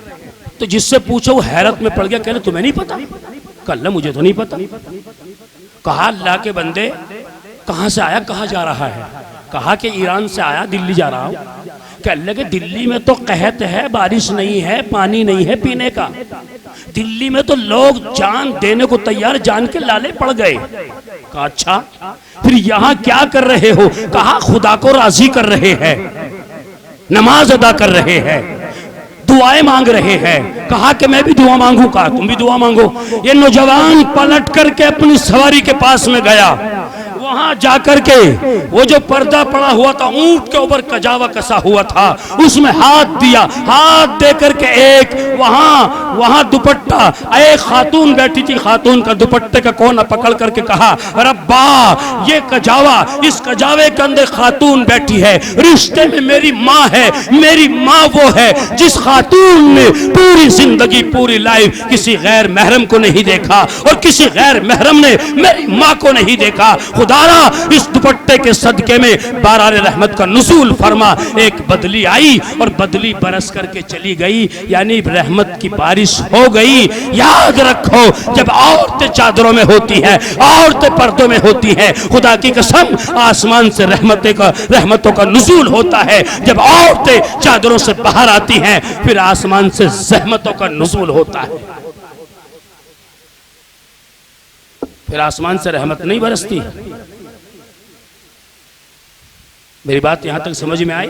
Speaker 2: तो जिससे पूछो वो हैरत में पड़ गया, कहने तुम्हें नहीं पता? कल मुझे तो नहीं पता। कहा अल्लाह के बंदे कहां से आया, कहां जा रहा है? कहा कि ईरान से आया, दिल्ली जा रहा हूं। कह लगे दिल्ली में तो कहत है, बारिश नहीं है, पानी नहीं है पीने का, दिल्ली में तो लोग जान देने को तैयार, जान के लाले पड़ गए। कहा अच्छा, फिर यहां क्या कर रहे हो? कहा खुदा को राजी कर रहे हैं, नमाज अदा कर रहे हैं। दुआएं मांग रहे हैं। कहा कि मैं भी दुआ मांगू, कहा तुम भी दुआ मांगो। ये नौजवान पलट करके अपनी सवारी के पास में गया, वहां जाकर के वो जो पर्दा पड़ा हुआ था, ऊंट के ऊपर कजावा कसा हुआ था, उसमें हाथ दिया। हाथ दे करके एक वहां दुपट्टा, एक खातून बैठी थी, खातून का दुपट्टे का कोना पकड़ करके कहा, रब्बा ये कजावा, इस कजावे के अंदर खातून बैठी है, रिश्ते में मेरी माँ है, मेरी माँ वो है जिस खातून ने पूरी जिंदगी, पूरी लाइफ किसी गैर महरम को नहीं देखा और किसी गैर महरम ने मेरी माँ को नहीं देखा। खुदारा इस दुपट्टे के सदके में बारार रहमत का नुज़ूल फरमा। एक बदली आई और बदली बरस करके चली गई, यानी रहमत की बारिश हो गई। याद रखो, जब औरतें चादरों में होती है, औरतें पर्दों में होती है, खुदा की कसम आसमान से रहमतों का नुज़ूल होता है। जब औरतें चादरों से बाहर आती हैं, फिर आसमान से रहमतों का नुज़ूल होता है। फिर आसमान से रहमत नहीं बरसती। मेरी बात यहां तक समझ में आई?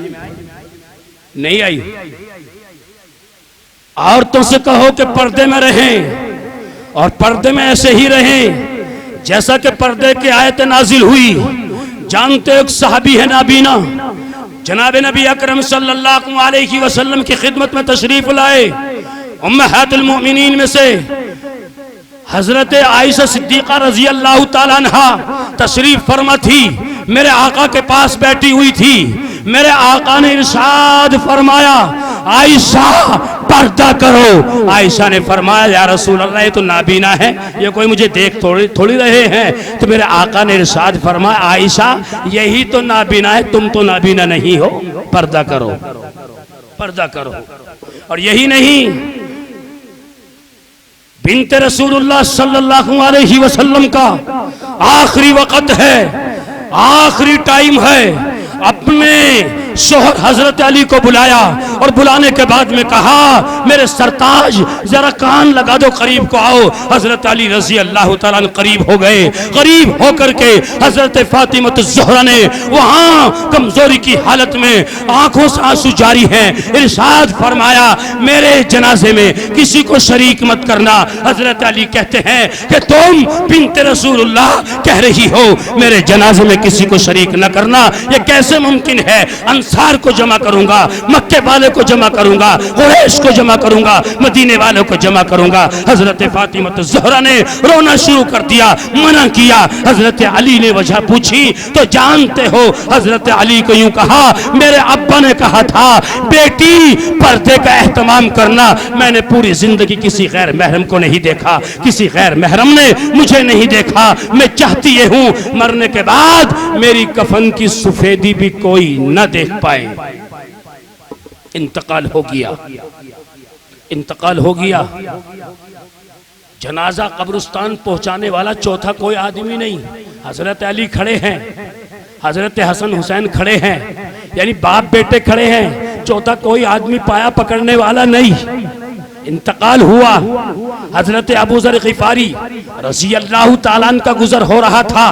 Speaker 2: नहीं आई? औरतों से कहो कि पर्दे में रहें और पर्दे में ऐसे ही रहें जैसा कि पर्दे की आयत नाजिल हुई। जानते हो सहाबी है नाबीना, जनाब नबी अकरम सल्लल्लाहु अलैहि वसल्लम की खिदमत में तशरीफ लाए। उम्महातुल मोमिनीन में से हजरत आयशा सिद्दीका रजी अल्लाह ताला अन्हा तशरीफ फरमा थी, मेरे आका के पास बैठी हुई थी। मेरे आका ने इरशाद फरमाया, आयशा पर्दा करो। आयशा ने फरमाया, या रसूल अल्लाह ये तो नाबीना है, ये कोई मुझे देख थोड़ी रहे हैं। तो मेरे आका ने इरशाद फरमाया, आयशा यही तो नाबीना है, तुम तो नाबीना नहीं हो, पर्दा करो, पर्दा करो। और यही नहीं, बिन्ते रसूलुल्लाह सल्लल्लाहु अलैहि वसल्लम का आखिरी वक्त है, आखिरी टाइम है। अपने शोहर हजरत अली को बुलाया और बुलाने के बाद में कहा, मेरे सरताज जरा कान लगा दो, करीब को आओ। हजरत अली रजी अल्लाह तआला करीब हो गए। करीब होकर के हजरत फातिमा ज़हरा ने वहां कमजोरी की हालत में आंखों से आंसू जारी हैं, इरशाद फरमाया, मेरे जनाजे में किसी को शरीक मत करना। हजरत अली कहते हैं कि तुम बिन्ते रसूलुल्लाह कह रही हो मेरे जनाजे में किसी को शरीक न करना, ये कैसे मुमकिन है? अंसार को जमा करूंगा, मक्के वाले को जमा करूंगा, कुरैश को जमा करूंगा, मदीने वालों को जमा करूंगा। हजरत फातिमा ज़हरा ने रोना शुरू कर दिया, मना किया। हजरत अली ने वजह पूछी तो जानते हो हजरत अली को यूं कहा, मेरे अब्बा ने कहा था बेटी पर्दे का एहतमाम करना। मैंने पूरी जिंदगी किसी गैर महरम को नहीं देखा, किसी गैर महरम ने मुझे नहीं देखा। मैं चाहती ये हूं मरने के बाद मेरी कफन की सफेदी भी कोई न देख पाए। इंतकाल हो गया, इंतकाल हो गया। जनाजा कब्रिस्तान पहुंचाने वाला चौथा कोई आदमी नहीं। हजरत अली खड़े हैं, हजरत हसन हुसैन खड़े हैं, यानी बाप बेटे खड़े हैं, चौथा कोई आदमी पाया पकड़ने वाला नहीं। इंतकाल हुआ। हजरत अबू ज़र ग़िफ़ारी रज़ी अल्लाह ताला अन्हु का गुजर हो रहा था।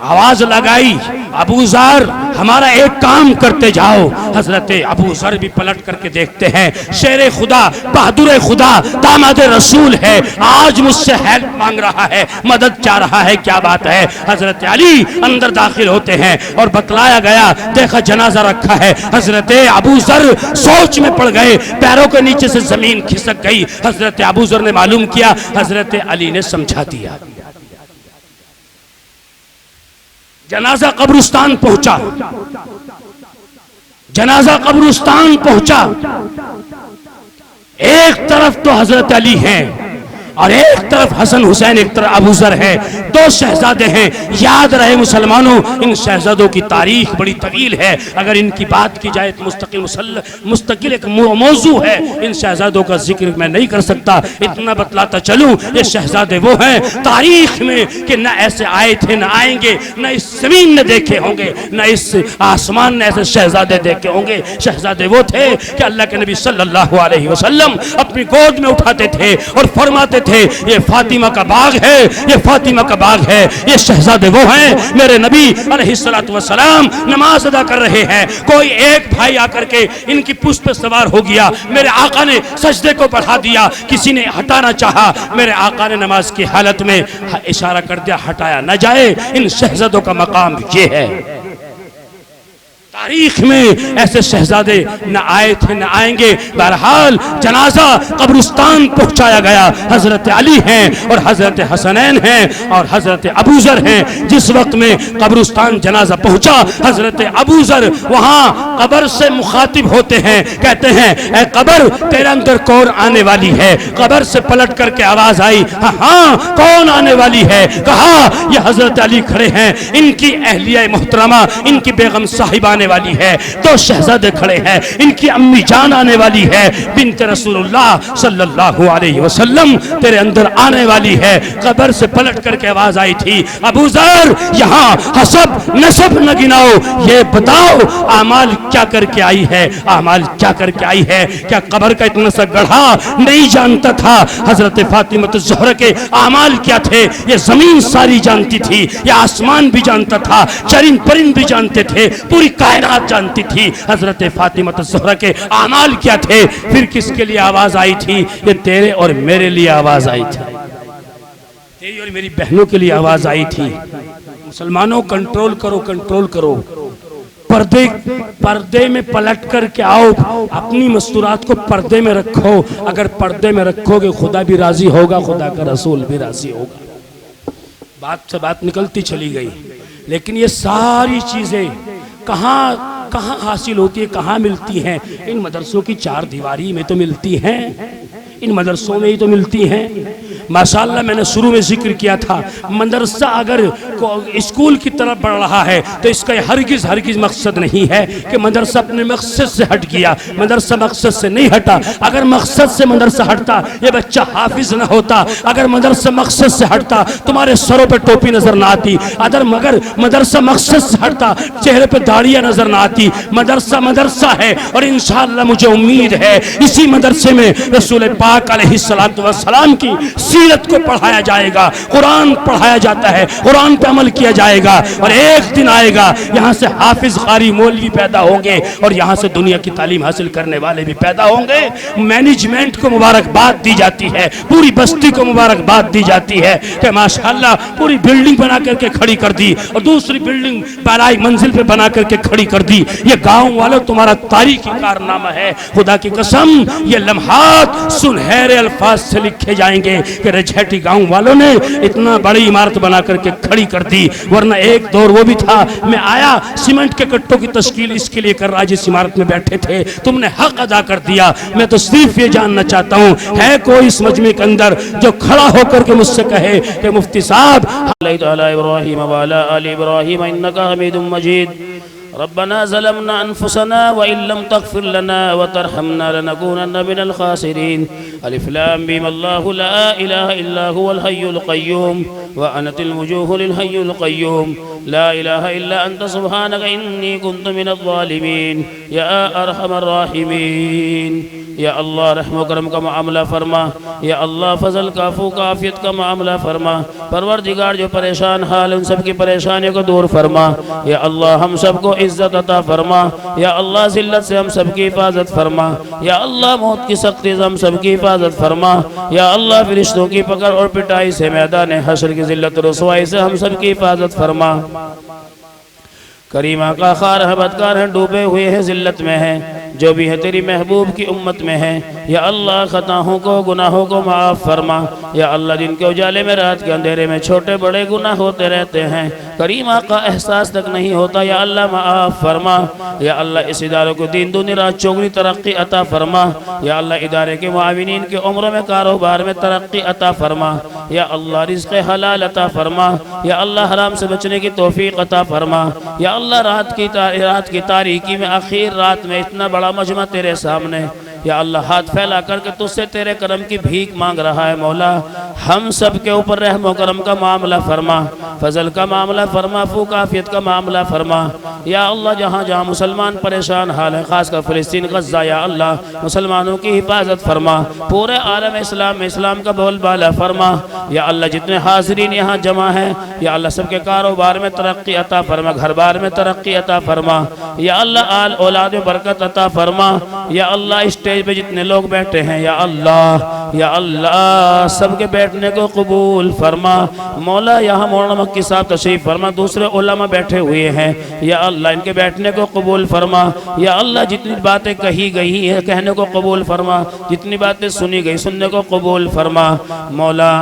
Speaker 2: आवाज लगाई, अबू ज़र हमारा एक काम करते जाओ। हजरत अबू ज़र भी पलट करके देखते हैं, शेर खुदा, बहादुर खुदा, दामाद रसूल है, आज मुझसे हेल्प मांग रहा है, मदद चाह रहा है, क्या बात है? हजरत अली अंदर दाखिल होते हैं और बतलाया गया, देखा जनाजा रखा है। हजरत अबू ज़र सोच में पड़ गए, पैरों के नीचे से जमीन खिसक गई। हजरत अबू ज़र ने मालूम किया, हजरत अली ने समझा दिया। जनाजा कब्रिस्तान पहुंचा, जनाजा कब्रिस्तान पहुंचा। एक तरफ तो हजरत अली हैं और एक तरफ हसन हुसैन, एक तरफ अबू ज़र है। दो शहजादे हैं। याद रहे मुसलमानों, इन शहजादों की तारीख बड़ी तवील है। अगर इनकी बात की जाए तो मुस्तकिल एक मौजू है। इन शहजादों का जिक्र मैं नहीं कर सकता। इतना बतलाता चलूं, ये शहजादे वो हैं तारीख में कि न ऐसे आए थे, न आएंगे, न इस जमीन ने देखे होंगे, न इस आसमान ने ऐसे शहजादे देखे होंगे। शहजादे वो थे कि अल्लाह के नबी सल्लल्लाहु अलैहि वसल्लम अपनी गोद में उठाते थे और फरमाते थे ये फातिमा का बाग है, ये फातिमा का बाग है, ये शहजादे वो हैं। मेरे नबी अलैहिस्सलातु वस्सलाम नमाज अदा कर रहे हैं, कोई एक भाई आकर के इनकी पुष्प पे सवार हो गया, मेरे आका ने सजदे को बढ़ा दिया, किसी ने हटाना चाहा, मेरे आका ने नमाज की हालत में इशारा कर दिया हटाया न जाए। इन शहजादों का मकाम ये है। तारीख में ऐसे शहजादे न आए थे न आएंगे। बहरहाल जनाजा कब्रिस्तान पहुंचाया गया। हजरत अली हैं और हजरत हसनैन हैं और हजरत अबूजर हैं। जिस वक्त में कब्रिस्तान जनाजा पहुंचा, हजरत अबूजर वहां कब्र से मुखातिब होते हैं, कहते हैं ऐ कब्र तेरे अंदर कौन आने वाली है। कब्र से पलट करके आवाज आई, हाँ कौन आने वाली है। कहा ये हजरत अली खड़े हैं, इनकी अहलिया मोहतरमा, इनकी बेगम साहिबा वाली है। दो शहजादे खड़े हैं, इनकी अम्मी जान आने वाली है, बिन्त रसूलुल्लाह सल्लल्लाहु अलैहि वसल्लम तेरे अंदर आने वाली है। कब्र से पलट करके आवाज आई थी, अबूजर यहाँ हसब नसब न गिनाओ, ये बताओ आमाल क्या करके आई है, आमाल क्या करके आई है। क्या कब्र का इतना सा गढ़ा नहीं जानता था हजरत फातिमा ज़हरा के आमाल क्या थे। ये जमीन सारी जानती थी, ये आसमान भी जानता था, चरिंद परिंद भी जानते थे, पूरी कायनात जानती थी हजरत फातिमा ज़हरा के आमाल क्या थे। फिर किसके लिए आवाज आई थी, ये तेरे और मेरे लिए आवाज आई थी, तेरी और मेरी बहनों के लिए आवाज आई थी। मुसलमानों कंट्रोल करो, कंट्रोल करो, पर्दे में पलट कर के आओ, अपनी मस्तूरात को पर्दे में रखो। अगर पर्दे में रखोगे खुदा भी राजी होगा, खुदा का रसूल भी राजी होगा। बात से बात निकलती चली गई, लेकिन ये सारी चीजें कहाँ कहाँ हासिल होती है, कहाँ मिलती हैं। इन मदरसों की चार दीवारी में तो मिलती हैं, इन मदरसों में ही तो मिलती हैं। माशाअल्लाह मैंने शुरू में जिक्र किया था, मदरसा अगर स्कूल की तरफ बढ़ रहा है तो इसका हरगिज हरगिज मकसद नहीं है कि मदरसा अपने मकसद से हट गया। मदरसा मकसद से नहीं हटा। अगर मकसद से मदरसा हटता ये बच्चा हाफिज न होता। अगर मदरसा मकसद से हटता तुम्हारे सरों पे टोपी नजर ना आती। अगर मदरसा मकसद से हटता चेहरे पे दाढ़ियां नजर ना आती। मदरसा मदरसा है और इंशाअल्लाह मुझे उम्मीद है इसी मदरसे में रसूल पाक अलैहिस्सलातु वस्सलाम की सीरत को पढ़ाया जाएगा, कुरान पढ़ाया जाता है, कुरान पे अमल किया जाएगा। और एक दिन आएगा यहाँ से हाफिज कारी मौलवी पैदा होंगे और यहाँ से दुनिया की तालीम हासिल करने वाले भी पैदा होंगे। मैनेजमेंट को मुबारकबाद दी जाती है, पूरी बस्ती को मुबारकबाद दी जाती है कि माशाअल्लाह पूरी बिल्डिंग बना करके खड़ी कर दी और दूसरी बिल्डिंग बालाई मंजिल पे बना करके खड़ी कर दी। ये गाँव वालों तुम्हारा तारीखी कारनामा है। खुदा की कसम ये लम्हात सुनहरे अल्फाज से लिखे जाएंगे कि रजहटी गांव वालों ने इतना बड़ी इमारत बना करके खड़ी कर दी। वरना एक दौर वो भी था, मैं आया सीमेंट के कट्टों की तश्कील इसके लिए कर रहा जिस इमारत में बैठे थे, तुमने हक अदा कर दिया। मैं तो सिर्फ ये जानना चाहता हूँ है कोई इस मजमे के अंदर जो खड़ा होकर के मुझसे कहे कि मुफ्ती साहब रब्बना ज़लमना अनफुसना व इल्लम तग़फ़िर लना व तरहमना लनकूनन्ना मिनल ख़ासिरीन। अलिफ लाम मीम अल्लाहु ला इलाहा इल्ला हुवल हय्युल क़य्यूम व अनतिल वुजूहु लिल हय्युल क़य्यूम ला इलाहा इल्ला अंत सुब्हानका इन्नी कुन्तु मिनज़ ज़ालिमीन या अरहमर राहिमीन। या अल्लाह रहम करम का मामला फरमा, या अल्लाह फजल काफू काफियत का मामला फरमा। परवरदिगार जो परेशान हाल उन सब की परेशानियों को दूर फरमा। या अल्लाह हम सबको इज्जत अता फरमा। या अल्लाह जिल्लत से हम सब की हिफाजत फरमा। या अल्लाह मौत की सख्ती से हम सब की हिफाजत फरमा। या अल्लाह फरिश्तों की पकड़ और पिटाई से मैदान हश्र की जिल्लत रसवाई से हम सब की हिफाजत फरमा। करीमा का खार है, बदकार है, डूबे हुए हैं, जिल्लत में है, जो भी है तेरी महबूब की उम्मत में है। या अल्लाह खताओं को गुनाहों को माफ़ फरमा। या अल्लाह जिनके उजाले में रात के अंधेरे में छोटे बड़े गुनाह होते रहते हैं, करीमा का एहसास तक नहीं होता, या अल्लाह माफ़ फरमा। या अल्लाह इस इदारे को दिन दुनी रात चौगुनी तरक्की अता फरमा। या अल्लाह इदारे के मुआविनीन के उम्र में कारोबार में तरक्की अता फरमा। या अल्लाह रिज़्क़ हलाल अता फरमा। या अल्लाह हराम से बचने की तौफीक अता फरमा। या अल्लाह रात की तारीकी में आखिर रात में इतना बड़ा मजमा तेरे सामने या अल्लाह हाथ फैला करके तुझसे तेरे करम की भीख मांग रहा है। मौला हम सब के ऊपर रहम व करम का मामला फरमा, फजल का मामला फरमा, फूकाफियत का मामला फरमा। या अल्लाह जहाँ जहाँ मुसलमान परेशान हाल है, खासकर फ़िलिस्तीन गज़ा, या अल्लाह मुसलमानों की हिफाजत फरमा, पूरे आलम इस्लाम में इस्लाम का बोलबाला फरमा। या अल्लाह जितने हाज़रीन यहाँ जमा है, या अल्लाह सबके कारोबार में तरक्की अता फरमा, घर बार में तरक्की अता फरमा। या अल्लाह आल औलाद में बरकत अता फरमा। या अल्लाह स्टेज पे जितने लोग बैठे हैं, या अल्लाह सबके बैठने को कबूल फरमा। मौला यहाँ मौलाना मक्की साहब तशरीफ फरमा, दूसरे उलमा बैठे हुए हैं, या अल्लाह इनके बैठने को कबूल फरमा। या अल्लाह जितनी बातें कही गई है कहने को कबूल फरमा, जितनी बातें सुनी गई सुनने को कबूल फरमा। मौला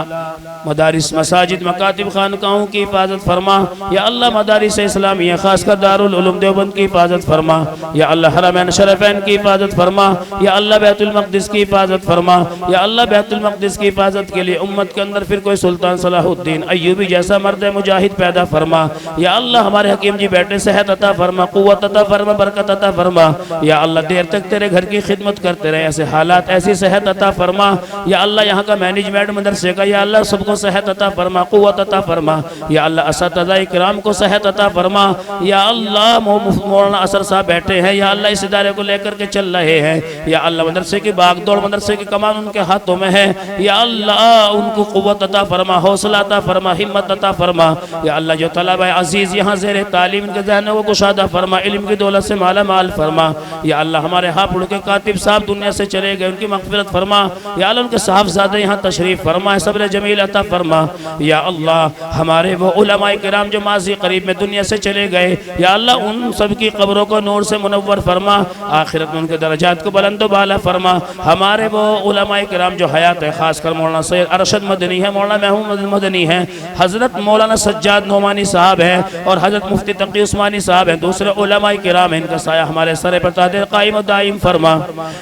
Speaker 2: मदारिस मसाजिद मकातिब खानकाहों की हिफाजत फरमा। या अल्लाह मदारिस इस्लामिया खासकर दारुल उलूम देवबंद की हिफाजत फरमा। या अल्लाह हरमैन शरफैन की हिफाजत फरमा। या अल्लाह बैतुल मक़दिस की हिफाजत फरमा। या अल्लाह बैतुल मक़दिस की हिफाजत के लिए उम्मत के अंदर फिर कोई सुल्तान सलाहुद्दीन अय्यूबी जैसा मर्द मुजाहिद पैदा फरमा। या अल्लाह हमारे हकीम जी बैठे सेहत अता फरमा, क़ुव्वत अता फरमा, बरकत अता फरमा। या अल्लाह देर तक तेरे घर की खिदमत करते रहे, ऐसे हालात ऐसी सेहत अता फरमा। या अल्लाह यहाँ का मैनेजमेंट मदरसे का, या अल्लाह सबको सेहत अता फरमा, क़ुव्वत अता फरमा। या अल्लाह असातिज़ा इकराम को सेहत अता फरमा। या अल्लाह मौलाना असर साहब बैठे हैं, या अल्लाह इस इदारे को लेकर के चल रहे हैं। या अल्लाह मदरसे की बागदौड़, मदरसे की कमान उनके हाथों में है। या अल्लाह उनको क़ुव्वत अता फरमा, हौसला अता फरमा, हिम्मत अता फरमा। या अल्लाह जो तलबा अजीज़ यहाँ ज़ेरे तालीम के ज़हन को कुशादा फरमा, इल्म की दौलत से माला माल फरमा। या अल्लाह हमारे हापुड़ के कातिब साहब दुनिया से चले गए, उनकी मग़फ़िरत फरमा। या अल्लाह उनके साहबज़ादे यहाँ तशरीफ़ फरमा, सब्र जमील अता फरमा। या अल्लाह हमारे वो उलमाए किराम जो माज़ी करीब में दुनिया से चले गए, या अल्लाह उन सब की कब्रों को नूर से मुनव्वर फरमा, आखिरत में उनके दर्जात को बुलंद बाला फरमा। हमारे वो उलमाए किराम जो हयात है, खासकर मौलाना सैयद अरशद मदनी है, मौलाना महमूद मदनी है, हज़रत मौलाना सज्जाद नोमानी साहब है, और हज़रत मुफ्ती तकी उस्मानी साहब हैं, दूसरे उलमाए किराम हैं, इनका साया हमारे सर पर तादिर कायम व दायम फरमा।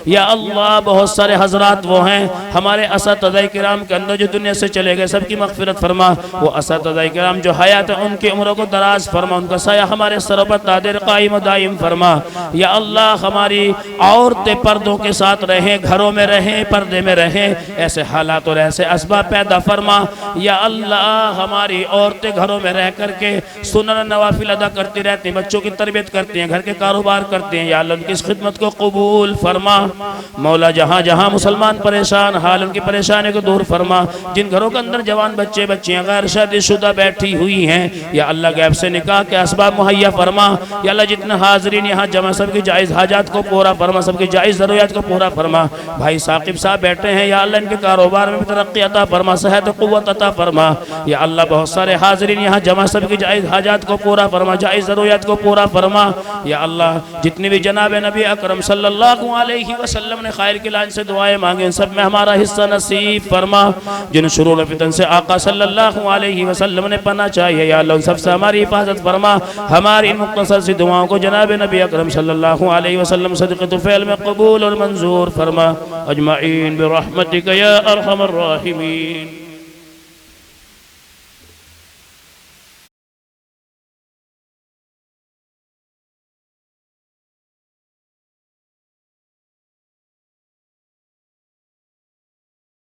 Speaker 2: या अल्लाह बहुत सारे हज़रात वो हैं हमारे असातिज़ा किराम के अंदर जो दुनिया से चले गए, सबकी मग़फ़िरत फरमा। वो असातिज़ा किराम जो हयात है उनकी उम्रों को दराज फरमा, उनका साया हमारे सरों पर तादिर कायम व दायम फरमा। या अल्लाह हमारी औरतें पर्दों के साथ रहें, घरों में रहें, पर्दे में रहें, ऐसे हालात और ऐसे असबाब पैदा फरमा। या अल्लाह हमारी औरतें घरों में रह करके सुनन नवाफिल अदा करती रहती हैं, बच्चों की तरबियत करती हैं, घर के कारोबार करती हैं। या अल्लाह उनकी इस खिदमत को कबूल फरमा। मौला जहाँ जहाँ मुसलमान परेशान हाल, उनकी परेशानी को दूर फरमा। जिन घरों के अंदर जवान बच्चे बच्चियाँ गैर शादीशुदा बैठी हुई हैं, या अल्लाह गैब से निकाह के असबाब मुहैया फरमा। या अल्लाह जितने हाज़रीन यहाँ जमा सबकी जायज़ हाजात को पूरा फरमा, सबकी जायज़ ज़रूरियात को पूरा फरमा। भाई साकिब साहब बैठे हैं, या अल्लाह इनके कारोबार में भी तरक्की अता फरमा, सेहत क़ुव्वत अता फरमा। या अल्लाह बहुत सारे हाज़रीन यहाँ जमा सबकी जायज़ हाजात को पूरा फरमा, जायज़ ज़रूरियात को पूरा फरमा। या अल्लाह जितनी भी जनाब नबी अकरम सल्लल्लाहु अलैहि वसल्लम ने खैर की लाइन से दुआएं मांगी, उन सब में हमारा हिस्सा नसीब फरमा। जिन शुरूर फितन से आका सल्लल्लाहु अलैहि वसल्लम ने पना चाहिए, या अल्लाह उन सबसे हमारी हिफाजत फरमा। हमारी इन मुख्तसर सी दुआओं को जनाब नबी अकरम सल्लल्लाहु अलैहि वसल्लम सदक़े तुफ़ैल में कबूल और मंजूर फरमा। अजमाइन बिरहमतिक या अरहमर राहिमीन।